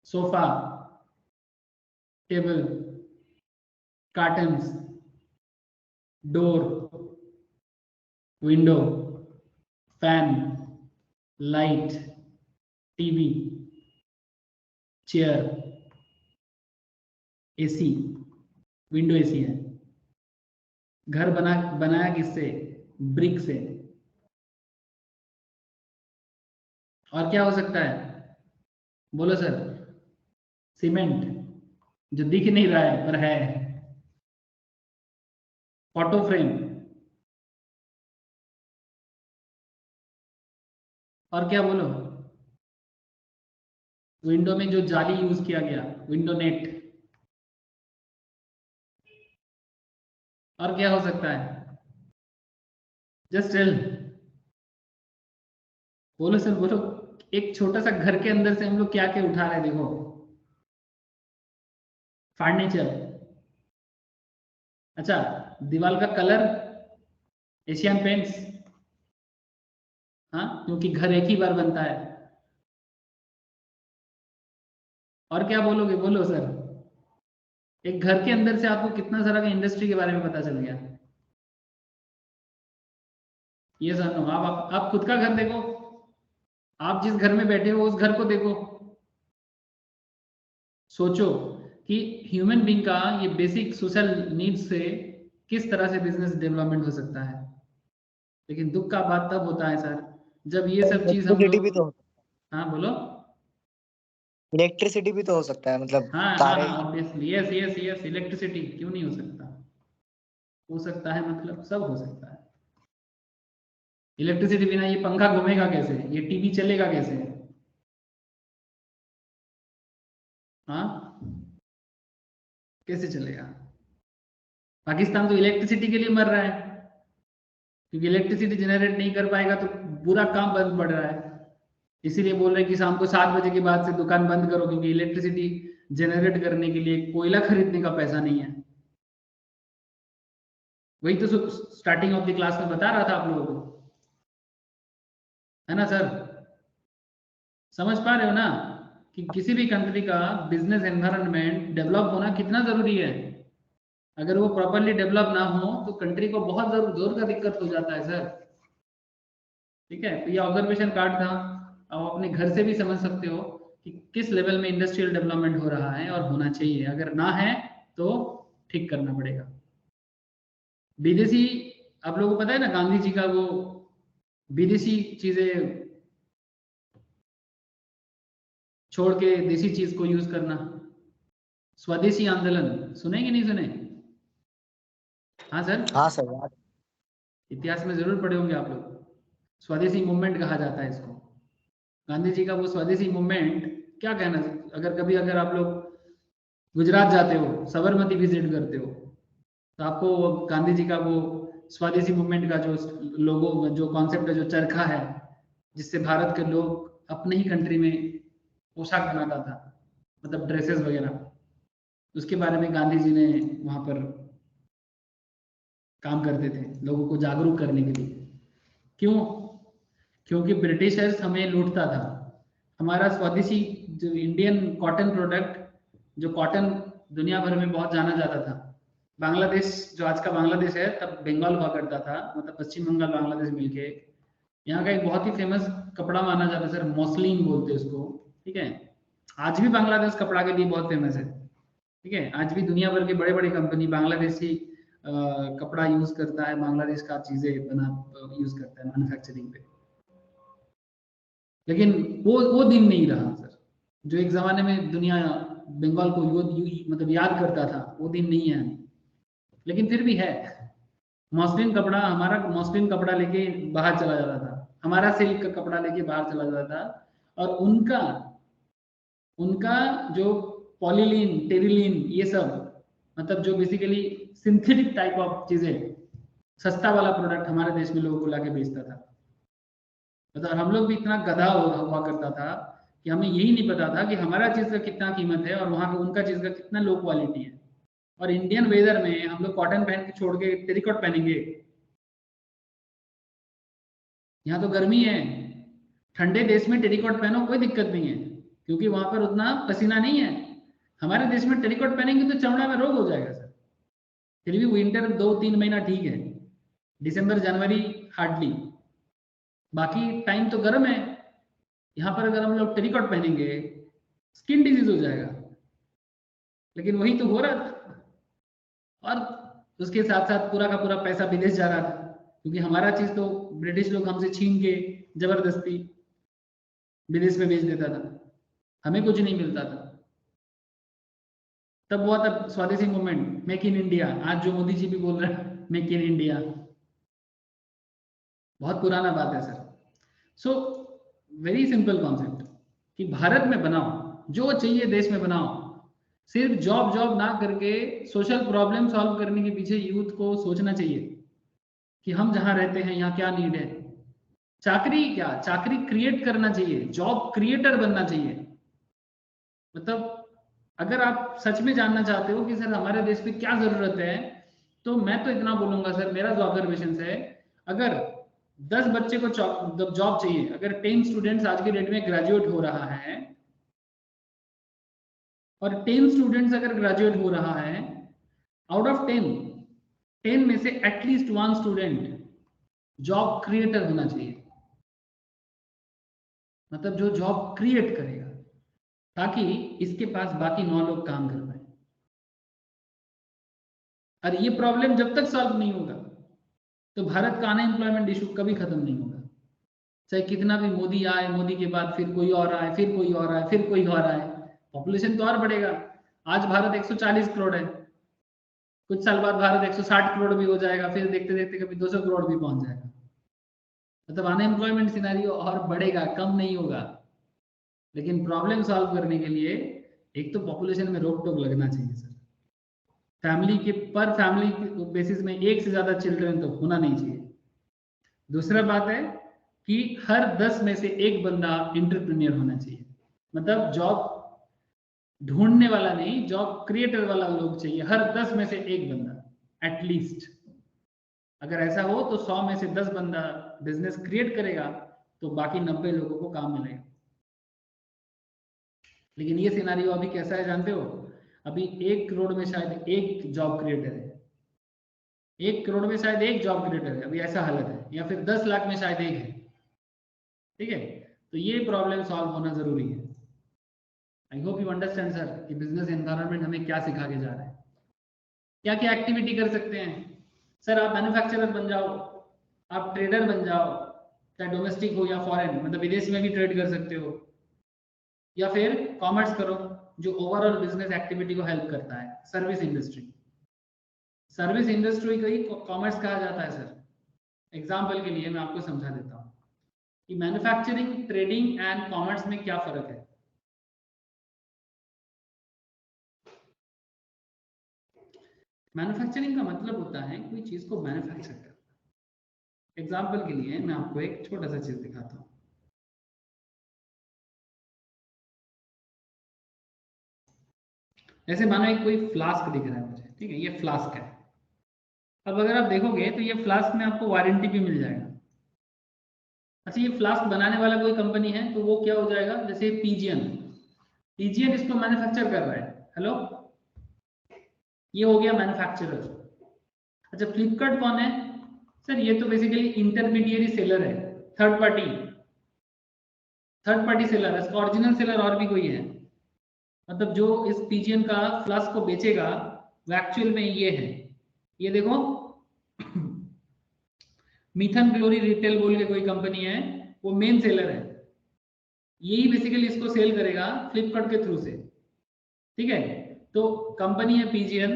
sofa, table, cottons, door, window, fan, light, TV, chair, AC, window AC है। घर बनाया किससे? ब्रिक से। और क्या हो सकता है? बोलो सर। सीमेंट, जो दिख नहीं रहा है पर है। फोटो फ्रेम, और क्या बोलो? विंडो में जो जाली यूज किया गया, विंडो नेट। और क्या हो सकता है? Just tell. बोलो सर बोलो। एक छोटा सा घर के अंदर से हम लोग क्या क्या उठा रहे हैं, देखो। फर्नीचर। अच्छा, दीवार का कलर एशियन पेंट्स। हाँ, क्योंकि घर एक ही बार बनता है। और क्या बोलोगे? बोलो सर। एक घर के अंदर से आपको कितना सारा इंडस्ट्री के बारे में पता चल गया। ये सर नो। आप खुद का घर देखो। आप जिस घर में बैठे हो उस घर को देखो। सोचो कि ह्यूमन बीइंग का ये बेसिक सोशल नीड्स से किस तरह से बिजनेस डेवलपमेंट हो सकता है। लेकिन दुख का बात तब होता है सर, जब ये सब चीज हम इलेक्ट्रिसिटी भी लोग। तो हाँ बोलो। इलेक्ट्रिसिटी भी तो हो सकता है, मतलब हाँ हाँ तारे। हाँ, obviously, yes yes yes, electricity क्यों नहीं हो सकता? हो सकता है, मतलब सब हो सकता है। इलेक्ट्रिसिटी बिना ये पंखा घूमेगा कैसे? ये टीवी चलेगा कैसे? हाँ, कैसे चलेगा? पाकिस्तान तो इलेक्ट्रिसिटी के लिए मर रहा है, क्योंकि इलेक्ट्रिसिटी जनरेट नहीं कर पाएगा तो पूरा काम बंद पड़ रहा है। इसीलिए बोल रहे हैं कि शाम को 7 बजे के बाद से दुकान बंद करो, क्योंकि इलेक्ट्रिसिटी जनरेट करने के लिए कोयला खरीदने का पैसा नहीं है। वही तो स्टार्टिंग ऑफ द क्लास में बता रहा था आप लोगों को, है ना सर? समझ पा रहे हो ना कि किसी भी कंट्री का बिजनेस एनवायरनमेंट डेवलप होना कितना जरूरी है। अगर वो प्रॉपरली डेवलप ना हो तो कंट्री को बहुत जोर का दिक्कत हो जाता है सर। ठीक है, तो ये ऑब्जर्वेशन कार्ड था। आप अपने घर से भी समझ सकते हो कि किस लेवल में इंडस्ट्रियल डेवलपमेंट हो रहा है और होना चाहिए। अगर ना है तो ठीक करना पड़ेगा। विदेशी, आप लोगों को पता है ना गांधी जी का वो विदेशी चीजें छोड़ के देसी चीज को यूज करना, स्वदेशी आंदोलन, सुने कि नहीं सुने? हाँ सर, हाँ सर याद। इतिहास में जरूर पढ़े होंगे आप लोग। स्वदेशी मूवमेंट कहा जाता है इसको। गांधी जी का वो स्वदेशी मूवमेंट, क्या कहना। अगर आप लोग गुजरात जाते हो, साबरमती विजिट करते हो, तो आपको गांधी जी का वो स्वदेशी मूवमेंट का जो लोगो, जो कॉन्सेप्ट है, जो चरखा है, जिससे भारत के लोग अपने ही कंट्री में पोशाक बनाता था, मतलब ड्रेसेस वगैरह, उसके बारे में गांधी जी ने वहां पर काम करते थे लोगों को जागरूक करने के लिए। क्यों? क्योंकि ब्रिटिशर्स हमें लूटता था। हमारा स्वदेशी जो इंडियन कॉटन प्रोडक्ट, जो कॉटन दुनिया भर में बहुत जाना जाता था। बांग्लादेश, जो आज का बांग्लादेश है, तब बंगाल हुआ करता था, मतलब पश्चिम बंगाल बांग्लादेश मिलके। यहाँ का एक बहुत ही फेमस कपड़ा माना जाता है सर, मॉस्लिन बोलते हैं उसको। ठीक है, आज भी बांग्लादेश कपड़ा के लिए बहुत फेमस है। ठीक है, आज भी दुनिया भर के बड़े बड़े कंपनी बांग्लादेशी कपड़ा यूज करता है, बांग्लादेश का चीजें बना यूज करता है मैन्युफैक्चरिंग पे। लेकिन वो दिन नहीं रहा सर, जो एक जमाने में दुनिया बंगाल को मतलब याद करता था, वो दिन नहीं है। लेकिन फिर भी है। मॉस्लिन कपड़ा, हमारा मॉस्लिन कपड़ा लेके बाहर चला जाता था, हमारा सिल्क का कपड़ा लेके बाहर चला जाता था। और उनका उनका जो पॉलीलीन, टेरिलीन, ये सब, मतलब जो बेसिकली सिंथेटिक टाइप ऑफ चीजें, सस्ता वाला प्रोडक्ट हमारे देश में लोगों को लाके बेचता था। मतलब हम लोग भी इतना गधा हुआ करता था कि हमें यही नहीं पता था कि हमारा चीज का कितना कीमत है और वहां का उनका चीज का कितना लो क्वालिटी है। और इंडियन वेदर में हम लोग कॉटन पहन के छोड़ के टेरिकॉट पहनेंगे? यहाँ तो गर्मी है। ठंडे देश में टेरिकॉट पहनो, कोई दिक्कत नहीं है, क्योंकि वहां पर उतना पसीना नहीं है। हमारे देश में टेरिकॉट पहनेंगे तो चमड़ा में रोग हो जाएगा सर। फिर भी विंटर 2-3 महीना ठीक है, दिसंबर जनवरी हार्डली, बाकी टाइम तो गर्म है। यहाँ पर अगर हम लोग टेरिकॉट पहनेंगे स्किन डिजीज हो जाएगा। लेकिन वही तो हो रहा था, और उसके साथ साथ पूरा का पूरा पैसा विदेश जा रहा था, क्योंकि हमारा चीज तो ब्रिटिश लोग हमसे छीन के जबरदस्ती विदेश में भेज देता था, हमें कुछ नहीं मिलता था। तब हुआ था स्वदेशी मूवमेंट, मेक इन इंडिया। आज जो मोदी जी भी बोल रहे हैं मेक इन इंडिया, बहुत पुराना बात है sir. So very simple concept कि भारत में बनाओ, जो चाहिए देश में बनाओ। सिर्फ जॉब जॉब ना करके सोशल प्रॉब्लम सॉल्व करने के पीछे यूथ को सोचना चाहिए कि हम जहां रहते हैं यहाँ क्या नीड है। चाकरी क्या, चाकरी क्रिएट करना चाहिए, जॉब क्रिएटर बनना चाहिए। मतलब अगर आप सच में जानना चाहते हो कि सर हमारे देश में क्या जरूरत है, तो मैं तो इतना बोलूंगा सर, मेरा जो ऑब्जर्वेशन है, अगर 10 बच्चे को जॉब चाहिए, अगर 10 स्टूडेंट्स आज के डेट में ग्रेजुएट हो रहा है, और 10 स्टूडेंट्स अगर ग्रेजुएट हो रहा है, आउट ऑफ 10 में से एटलीस्ट 1 स्टूडेंट जॉब क्रिएटर होना चाहिए। मतलब जो जॉब क्रिएट करेगा, ताकि इसके पास बाकी 9 लोग काम कर पाए। और ये प्रॉब्लम जब तक सॉल्व नहीं होगा तो भारत का अनएम्प्लॉयमेंट इशू कभी खत्म नहीं होगा। चाहे कितना भी मोदी आए, मोदी के बाद फिर कोई और आए, फिर कोई और आए, फिर कोई और आए, पॉपुलेशन तो और बढ़ेगा। आज भारत 140 करोड़ है, कुछ साल बाद भारत 160 करोड़ भी हो जाएगा, फिर देखते देखते कभी 200 करोड़ भी पहुंच जाएगा। मतलब अनएम्प्लॉयमेंट सिनेरियो और बढ़ेगा, कम नहीं होगा। लेकिन प्रॉब्लम सॉल्व करने के लिए एक तो पॉपुलेशन में रोक टोक लगना चाहिए सर। फैमिली के पर फैमिली बेसिस में एक से ज्यादा चिल्ड्रन तो होना नहीं चाहिए। दूसरा बात है कि हर 10 में से एक बंदा इंटरप्रेन्योर होना चाहिए। मतलब जॉब ढूंढने वाला नहीं, जॉब क्रिएटर वाला लोग चाहिए, हर 10 में से एक बंदा एटलीस्ट। अगर ऐसा हो तो 100 में से 10 बंदा बिजनेस क्रिएट करेगा तो बाकी 90 लोगों को काम मिलेगा। लेकिन ये सिनारियो अभी कैसा है जानते हो? अभी 1 करोड़ में शायद एक जॉब क्रिएटर है, 1 करोड़ में शायद एक जॉब क्रिएटर है, अभी ऐसा हालत है, या फिर 10 लाख में शायद एक है। ठीक है, तो ये प्रॉब्लम सॉल्व होना जरूरी है। I hope you understand sir कि बिजनेस एनवायरनमेंट हमें क्या सिखा के जा रहा है, क्या क्या एक्टिविटी कर सकते हैं। सर आप मैन्युफैक्चरर बन जाओ, आप ट्रेडर बन जाओ, चाहे डोमेस्टिक हो या फॉरेन, मतलब विदेश में भी ट्रेड कर सकते हो, या फिर कॉमर्स करो जो ओवरऑल बिजनेस एक्टिविटी को हेल्प करता है। सर्विस इंडस्ट्री, सर्विस इंडस्ट्री को ही कॉमर्स कहा जाता है सर। एग्जाम्पल के लिए मैं आपको समझा देता हूँ कि मैन्युफैक्चरिंग, ट्रेडिंग एंड कॉमर्स में क्या फर्क है। मैन्युफैक्चरिंग का मतलब होता है कोई चीज को मैन्युफैक्चर करना। एग्जाम्पल के लिए मैं आपको एक छोटा सा चीज दिखाता हूँ। जैसे मानो एक कोई फ्लास्क दिख रहा है मुझे, ठीक है, ये फ्लास्क है। अब अगर आप देखोगे तो ये फ्लास्क में आपको वारंटी भी मिल जाएगा। अच्छा, ये फ्लास्क बनाने वाला कोई कंपनी है तो वो क्या हो जाएगा, जैसे पीजियन, पीजियन इसको मैन्युफैक्चर कर रहा है। हेलो, ये हो गया मैन्युफैक्चरर। अच्छा, फ्लिपकार्ट कौन है? सर ये तो बेसिकली इंटरमीडिएरी सेलर है, third party, third party seller है। इसका ओरिजिनल सेलर और भी कोई है। मतलब जो इस पीजियन का फ्लास्क को बेचेगा वो एक्चुअल में ये है, ये देखो मिथन ग्लोरी रिटेल बोल के कोई कंपनी है, वो मेन सेलर है। यही बेसिकली इसको सेल करेगा फ्लिपकार्ट के थ्रू से। ठीक है, तो कंपनी है पीजीएन,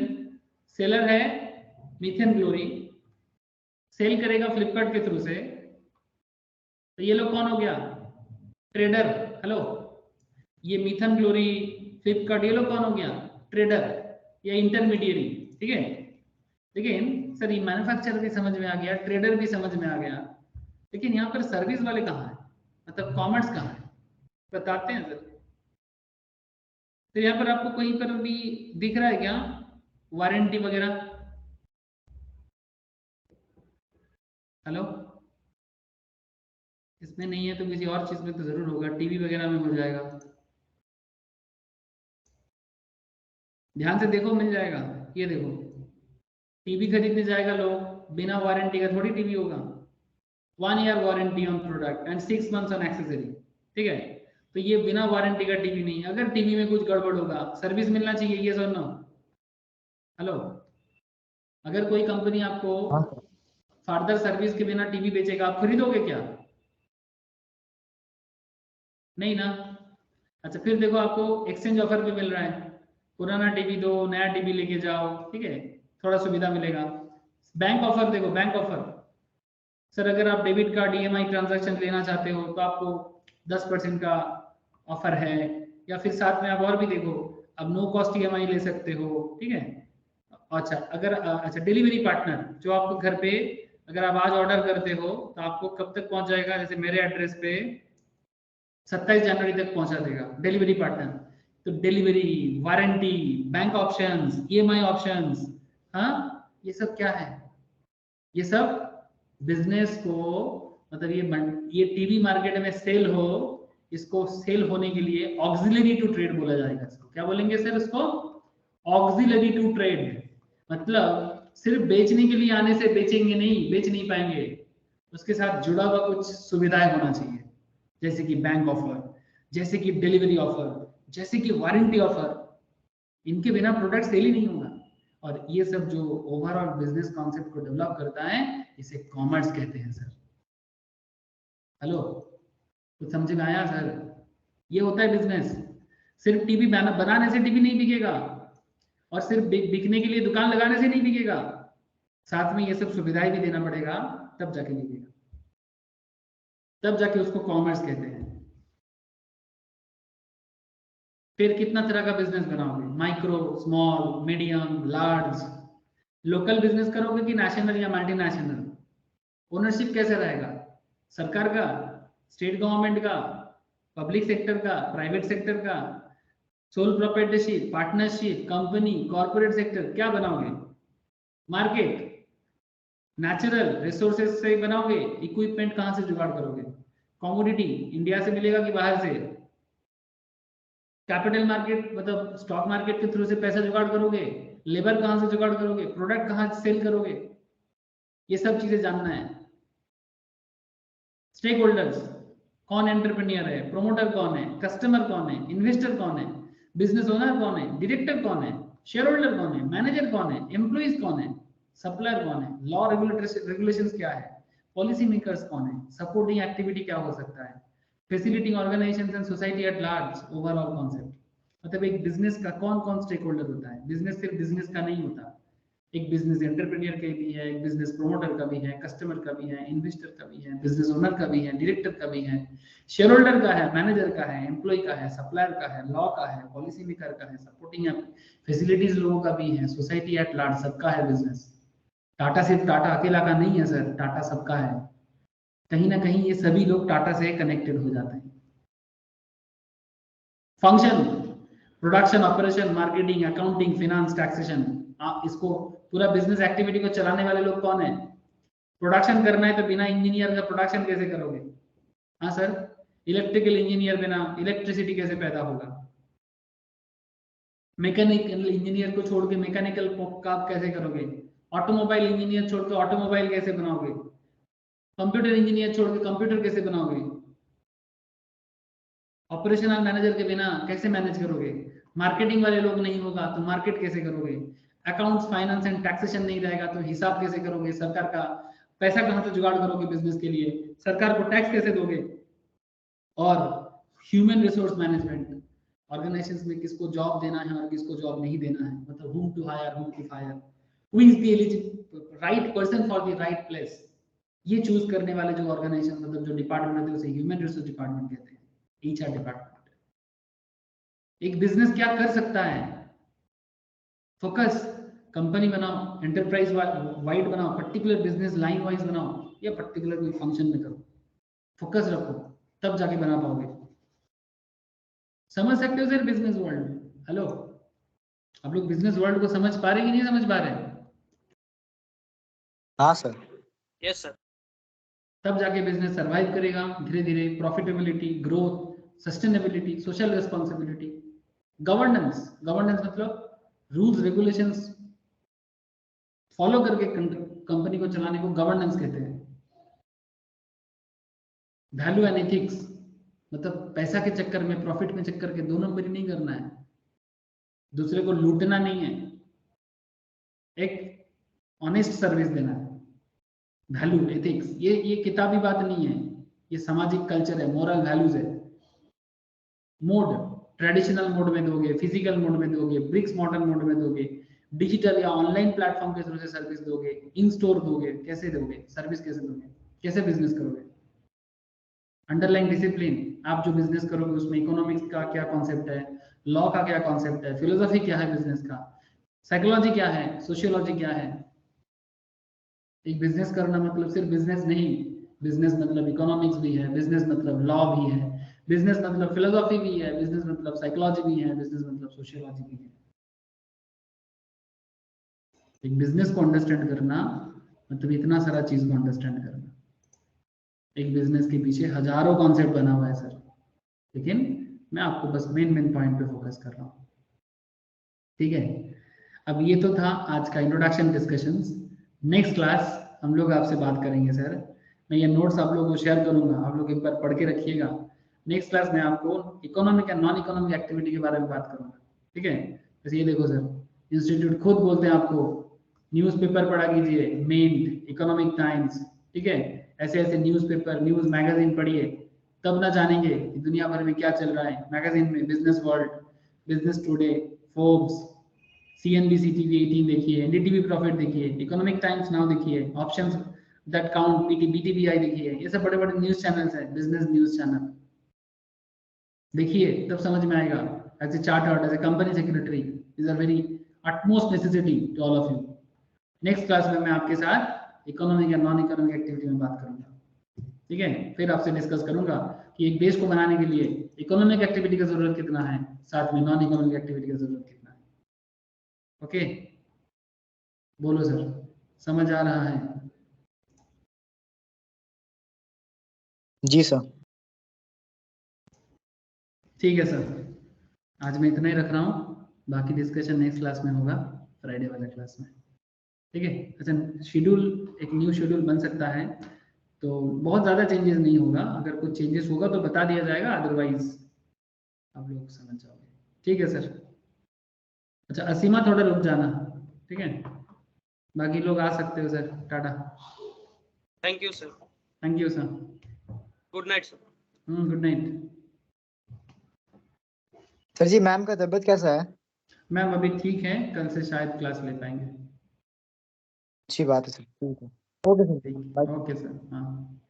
सेलर है मिथन ग्लोरी, सेल करेगा फ्लिपकार्ट के थ्रू से। तो ये लोग कौन हो गया? ट्रेडर। हेलो, ये मिथन ग्लोरी, फ्लिपकार्ट, ये लोग कौन हो गया? ट्रेडर या इंटरमीडिएरी। ठीक है, लेकिन सर ये मैन्युफैक्चरर भी समझ में आ गया, ट्रेडर भी समझ में आ गया, लेकिन यहाँ पर सर्विस वाले कहाँ है, मतलब कॉमर्स कहाँ है, बताते हैं सर। तो यहाँ पर आपको कहीं पर भी दिख रहा है क्या वारंटी वगैरह? हेलो, इसमें नहीं है तो किसी और चीज में तो जरूर होगा, टीवी वगैरह में हो जाएगा। ध्यान से देखो, मिल जाएगा। ये देखो, टीवी खरीदने जाएगा लोग, बिना वारंटी का थोड़ी टीवी होगा। 1 year warranty on product and 6 months on accessory, ठीक है। तो ये बिना वारंटी का टीवी नहीं है। अगर टीवी में कुछ गड़बड़ होगा, सर्विस मिलना चाहिए, ये सुनो। हेलो, अगर कोई कंपनी आपको हाँ फर्दर सर्विस के बिना टीवी बेचेगा, आप खरीदोगे क्या? नहीं ना। अच्छा, फिर देखो, आपको एक्सचेंज ऑफर भी मिल रहा है, पुराना टीवी दो, नया टीवी लेके जाओ, ठीक है, थोड़ा सुविधा मिलेगा। बैंक ऑफर देखो, बैंक ऑफर, सर अगर आप डेबिट कार्ड ईएमआई ट्रांजैक्शन लेना चाहते हो तो आपको 10% का ऑफर है। या फिर साथ में आप और भी देखो, अब नो कॉस्ट ईएमआई ले सकते हो, ठीक है। अच्छा, अगर अच्छा, डिलीवरी पार्टनर जो आपको घर पे, अगर आप आज ऑर्डर करते हो तो आपको कब तक पहुंच जाएगा? जैसे मेरे एड्रेस पे 27 जनवरी तक पहुंचा देगा डिलीवरी पार्टनर। तो delivery, warranty, bank options, EMI options, हाँ, ये सब क्या है? ये सब बिजनेस को, मतलब ये टीवी मार्केट में सेल हो, इसको सेल होने के लिए ऑक्सिलरी टू ट्रेड बोला जाएगा। इसको क्या बोलेंगे सर? इसको ऑक्सिलरी टू ट्रेड। मतलब सिर्फ बेचने के लिए आने से बेचेंगे नहीं, बेच नहीं पाएंगे, उसके साथ जुड़ा हुआ कुछ सुविधाएं होना चाहिए, जैसे कि बैंक ऑफर, जैसे कि डिलीवरी ऑफर, जैसे कि वारंटी ऑफर। इनके बिना प्रोडक्ट सेल ही नहीं होगा। और ये सब जो ओवरऑल बिजनेस कॉन्सेप्ट को डेवलप करता है, इसे कॉमर्स कहते हैं सर। हेलो, कुछ समझ में आया सर? ये होता है बिजनेस। सिर्फ टीवी बनाने से टीवी नहीं बिकेगा, और सिर्फ बिकने के लिए दुकान लगाने से नहीं बिकेगा, साथ में ये सब सुविधाएं भी देना पड़ेगा, तब जाके बिकेगा, तब जाके उसको कॉमर्स कहते हैं। फिर कितना तरह का बिजनेस बनाओगे? Micro, small, medium, large. Local business करोगे कि नेशनल या मल्टीनेशनल? ओनरशिप कैसे रहेगा? सरकार का, स्टेट गवर्नमेंट का, पब्लिक सेक्टर का, प्राइवेट सेक्टर का, sole proprietorship, partnership, company, corporate sector, क्या बनाओगे? मार्केट, नेचुरल रिसोर्सेज से बनाओगे? इक्विपमेंट कहां से जुगाड़ करोगे? कमोडिटी इंडिया से मिलेगा कि बाहर से? कैपिटल मार्केट, मतलब स्टॉक मार्केट के थ्रू से पैसा जुगाड़ करोगे? लेबर कहां से जुगाड़ करोगे? प्रोडक्ट कहां से सेल करोगे? ये सब चीजें जानना है। स्टेक होल्डर्स, कौन एंटरप्रेन्योर है, प्रोमोटर कौन है, कस्टमर कौन है, इन्वेस्टर कौन है, बिजनेस ओनर कौन है, डायरेक्टर कौन है, शेयर होल्डर कौन है, मैनेजर कौन है, एम्प्लॉइज कौन है, सप्लायर कौन है, लॉ रेगुलेशंस क्या है, पॉलिसी मेकर्स कौन है, सपोर्टिंग एक्टिविटी क्या हो सकता है, facilitating organisations and society at large, overall concept. मतलब एक बिजनेस का कौन कौन स्टेक होल्डर होता है? बिजनेस सिर्फ बिजनेस का नहीं होता, एक बिजनेस एंटरप्रेन्योर का भी है, एक बिजनेस प्रोमोटर का भी है, कस्टमर का भी है, इन्वेस्टर का भी है, बिजनेस ओनर का भी है, डायरेक्टर का भी है, शेयर होल्डर का है, मैनेजर का है, एम्प्लॉय का है, सप्लायर का है, लॉ का है, पॉलिसी मेकर का है, सपोर्टिंग फैसिलिटीज लोगों का भी है, सोसाइटी एट लार्ज, सबका है बिजनेस। टाटा सिर्फ टाटा अकेला का नहीं है सर, टाटा सबका है। कहीं ना कहीं ये सभी लोग टाटा से कनेक्टेड हो जाते हैं। Function, production, operation, marketing, accounting, finance, taxation. इसको पूरा बिजनेस एक्टिविटी को चलाने वाले लोग कौन है? प्रोडक्शन करना है तो बिना इंजीनियर का प्रोडक्शन कैसे करोगे? हाँ सर, इलेक्ट्रिकल इंजीनियर बिना इलेक्ट्रिसिटी कैसे पैदा होगा? मैकेनिकल इंजीनियर को छोड़ के मैकेनिकल काम कैसे करोगे? ऑटोमोबाइल इंजीनियर छोड़ के ऑटोमोबाइल कैसे बनाओगे? कंप्यूटर इंजीनियर छोड़ के कंप्यूटर कैसे बनाओगे? ऑपरेशनल मैनेजर के बिना कैसे मैनेज करोगे? मार्केटिंग वाले लोग नहीं होगा तो मार्केट कैसे करोगे? अकाउंट्स, फाइनेंस एंड टैक्सेशन नहीं रहेगा तो हिसाब कैसे करोगे? सरकार का पैसा कहां से जुगाड़ करोगे बिजनेस के लिए? सरकार को टैक्स कैसे दोगे? और ह्यूमन रिसोर्स मैनेजमेंट, ऑर्गेनाइजेशंस में किसको जॉब देना है और किसको जॉब नहीं देना है, मतलब whom to hire, whom to fire, who is the eligible right person for the right place, ये चूज करने वाले जो ऑर्गेनाइजेशन, मतलब जो डिपार्टमेंट होते हैं उसे ह्यूमन रिसोर्स डिपार्टमेंट कहते हैं, एचआर डिपार्टमेंट। एक बिजनेस क्या कर सकता है? फोकस, कंपनी बनाओ, एंटरप्राइज वाइड बनाओ, पर्टिकुलर बिजनेस लाइन वाइज बनाओ, या पर्टिकुलर कोई फंक्शन में करो, फोकस रखो, तब जाके बना पाओगे। समझ सकते हो सर बिजनेस वर्ल्ड? हेलो, आप लोग बिजनेस वर्ल्ड को समझ पा रहे हैं कि नहीं समझ पा रहे हैं? हाँ सर। Yes sir. तब जाके बिजनेस सरवाइव करेगा धीरे धीरे, profitability, growth, sustainability, social responsibility, governance. Governance मतलब रूल्स रेगुलेशंस फॉलो करके कंपनी को चलाने को गवर्नेंस कहते हैं। वैल्यू एंड एथिक्स मतलब पैसा के चक्कर में, प्रॉफिट में चक्कर के 2 नंबरी नहीं करना है, दूसरे को लूटना नहीं है, एक ऑनेस्ट सर्विस देना है। वैल्यू एथिक्स ये किताबी बात नहीं है, ये सामाजिक कल्चर है, मोरल वैल्यूज है। मोड ट्रेडिशनल मोड में दोगे, फिजिकल मोड में दोगे, ब्रिक्स मॉडर्न मोड में दोगे, डिजिटल या ऑनलाइन प्लेटफॉर्म के थ्रू से सर्विस दोगे, इन स्टोर दोगे, कैसे दोगे सर्विस, कैसे दोगे, कैसे बिजनेस करोगे। अंडरलाइन डिसिप्लिन, आप जो बिजनेस करोगे उसमें इकोनॉमिक्स का क्या कॉन्सेप्ट है, लॉ का क्या कॉन्सेप्ट है, फिलोसफी क्या है बिजनेस का, साइकोलॉजी क्या है, सोशियोलॉजी क्या है। एक बिजनेस करना मतलब सिर्फ बिजनेस नहीं, बिजनेस मतलब इकोनॉमिक्स भी है, बिजनेस मतलब लॉ भी है, बिजनेस मतलब फिलोसॉफी भी है, बिजनेस मतलब साइकोलॉजी भी है, बिजनेस मतलब सोशियोलॉजी भी है। एक बिजनेस को अंडरस्टैंड करना मतलब इतना सारा चीज को अंडरस्टैंड करना। एक बिजनेस के पीछे हजारों कॉन्सेप्ट बना हुआ है सर, लेकिन मैं आपको बस मेन पॉइंट पे फोकस कर रहा हूँ। ठीक है, अब ये तो था आज का इंट्रोडक्शन डिस्कशंस। नेक्स्ट क्लास हम लोग आपसे बात करेंगे सर, मैं ये नोट्स आप लोगों को शेयर करूंगा, आप लोग एक बार पढ़ के रखिएगा। नेक्स्ट क्लास में आपको economic and non economic activity के बारे में बात करूंगा। ठीक है, जैसे ये देखो सर, इंस्टीट्यूट खुद बोलते हैं आपको न्यूज़पेपर पढ़ा कीजिए, मेंट, इकोनॉमिक टाइम्स, ठीक है, ऐसे ऐसे न्यूज़पेपर, न्यूज़ मैगजीन पढ़िए, तब ना जानेंगे कि दुनिया भर में क्या चल रहा है। मैगजीन में business world, business today, Forbes, CNBC TV 18 देखिए, NDTV प्रॉफिट देखिए, इकोनॉमिक टाइम्स नाउ देखिए, ऑप्शंस दैट काउंट BTBI देखिए, ये सब बड़े बड़े न्यूज चैनल्स हैं, बिजनेस न्यूज चैनल देखिए, तब समझ में आएगा। As a chartered, as a company secretary, is a very utmost necessity to all of you. Next class में मैं आपके साथ इकोनॉमिक या नॉन इकोनॉमिक एक्टिविटी में बात करूंगा। ठीक है, फिर आपसे डिस्कस करूंगा कि एक देश को बनाने के लिए इकोनॉमिक एक्टिविटी का जरूरत कितना है, साथ में नॉन इकोनॉमिक एक्टिविटी का जरूरत कितना है। ओके, बोलो सर, समझ आ रहा है? जी सर। ठीक है सर, आज मैं इतना ही रख रहा हूँ, बाकी डिस्कशन नेक्स्ट क्लास में होगा, फ्राइडे वाले क्लास में। ठीक है, अच्छा शेड्यूल, एक न्यू शेड्यूल बन सकता है, तो बहुत ज़्यादा चेंजेस नहीं होगा, अगर कुछ चेंजेस होगा तो बता दिया जाएगा, अदरवाइज आप लोग समझ जाओगे। ठीक है सर, अच्छा असीमा थोड़ा रुक जाना, ठीक है, बाकी लोग आ सकते हो sir. Tata, thank you sir. Thank you sir, good night sir. Good night sir ji. Ma'am का तबीयत कैसा है? मैम अभी ठीक है, कल से शायद क्लास ले पाएंगे। अच्छी बात है सर, ठीक है, ओके सर, ठीक, बाय। ओके सर, हाँ।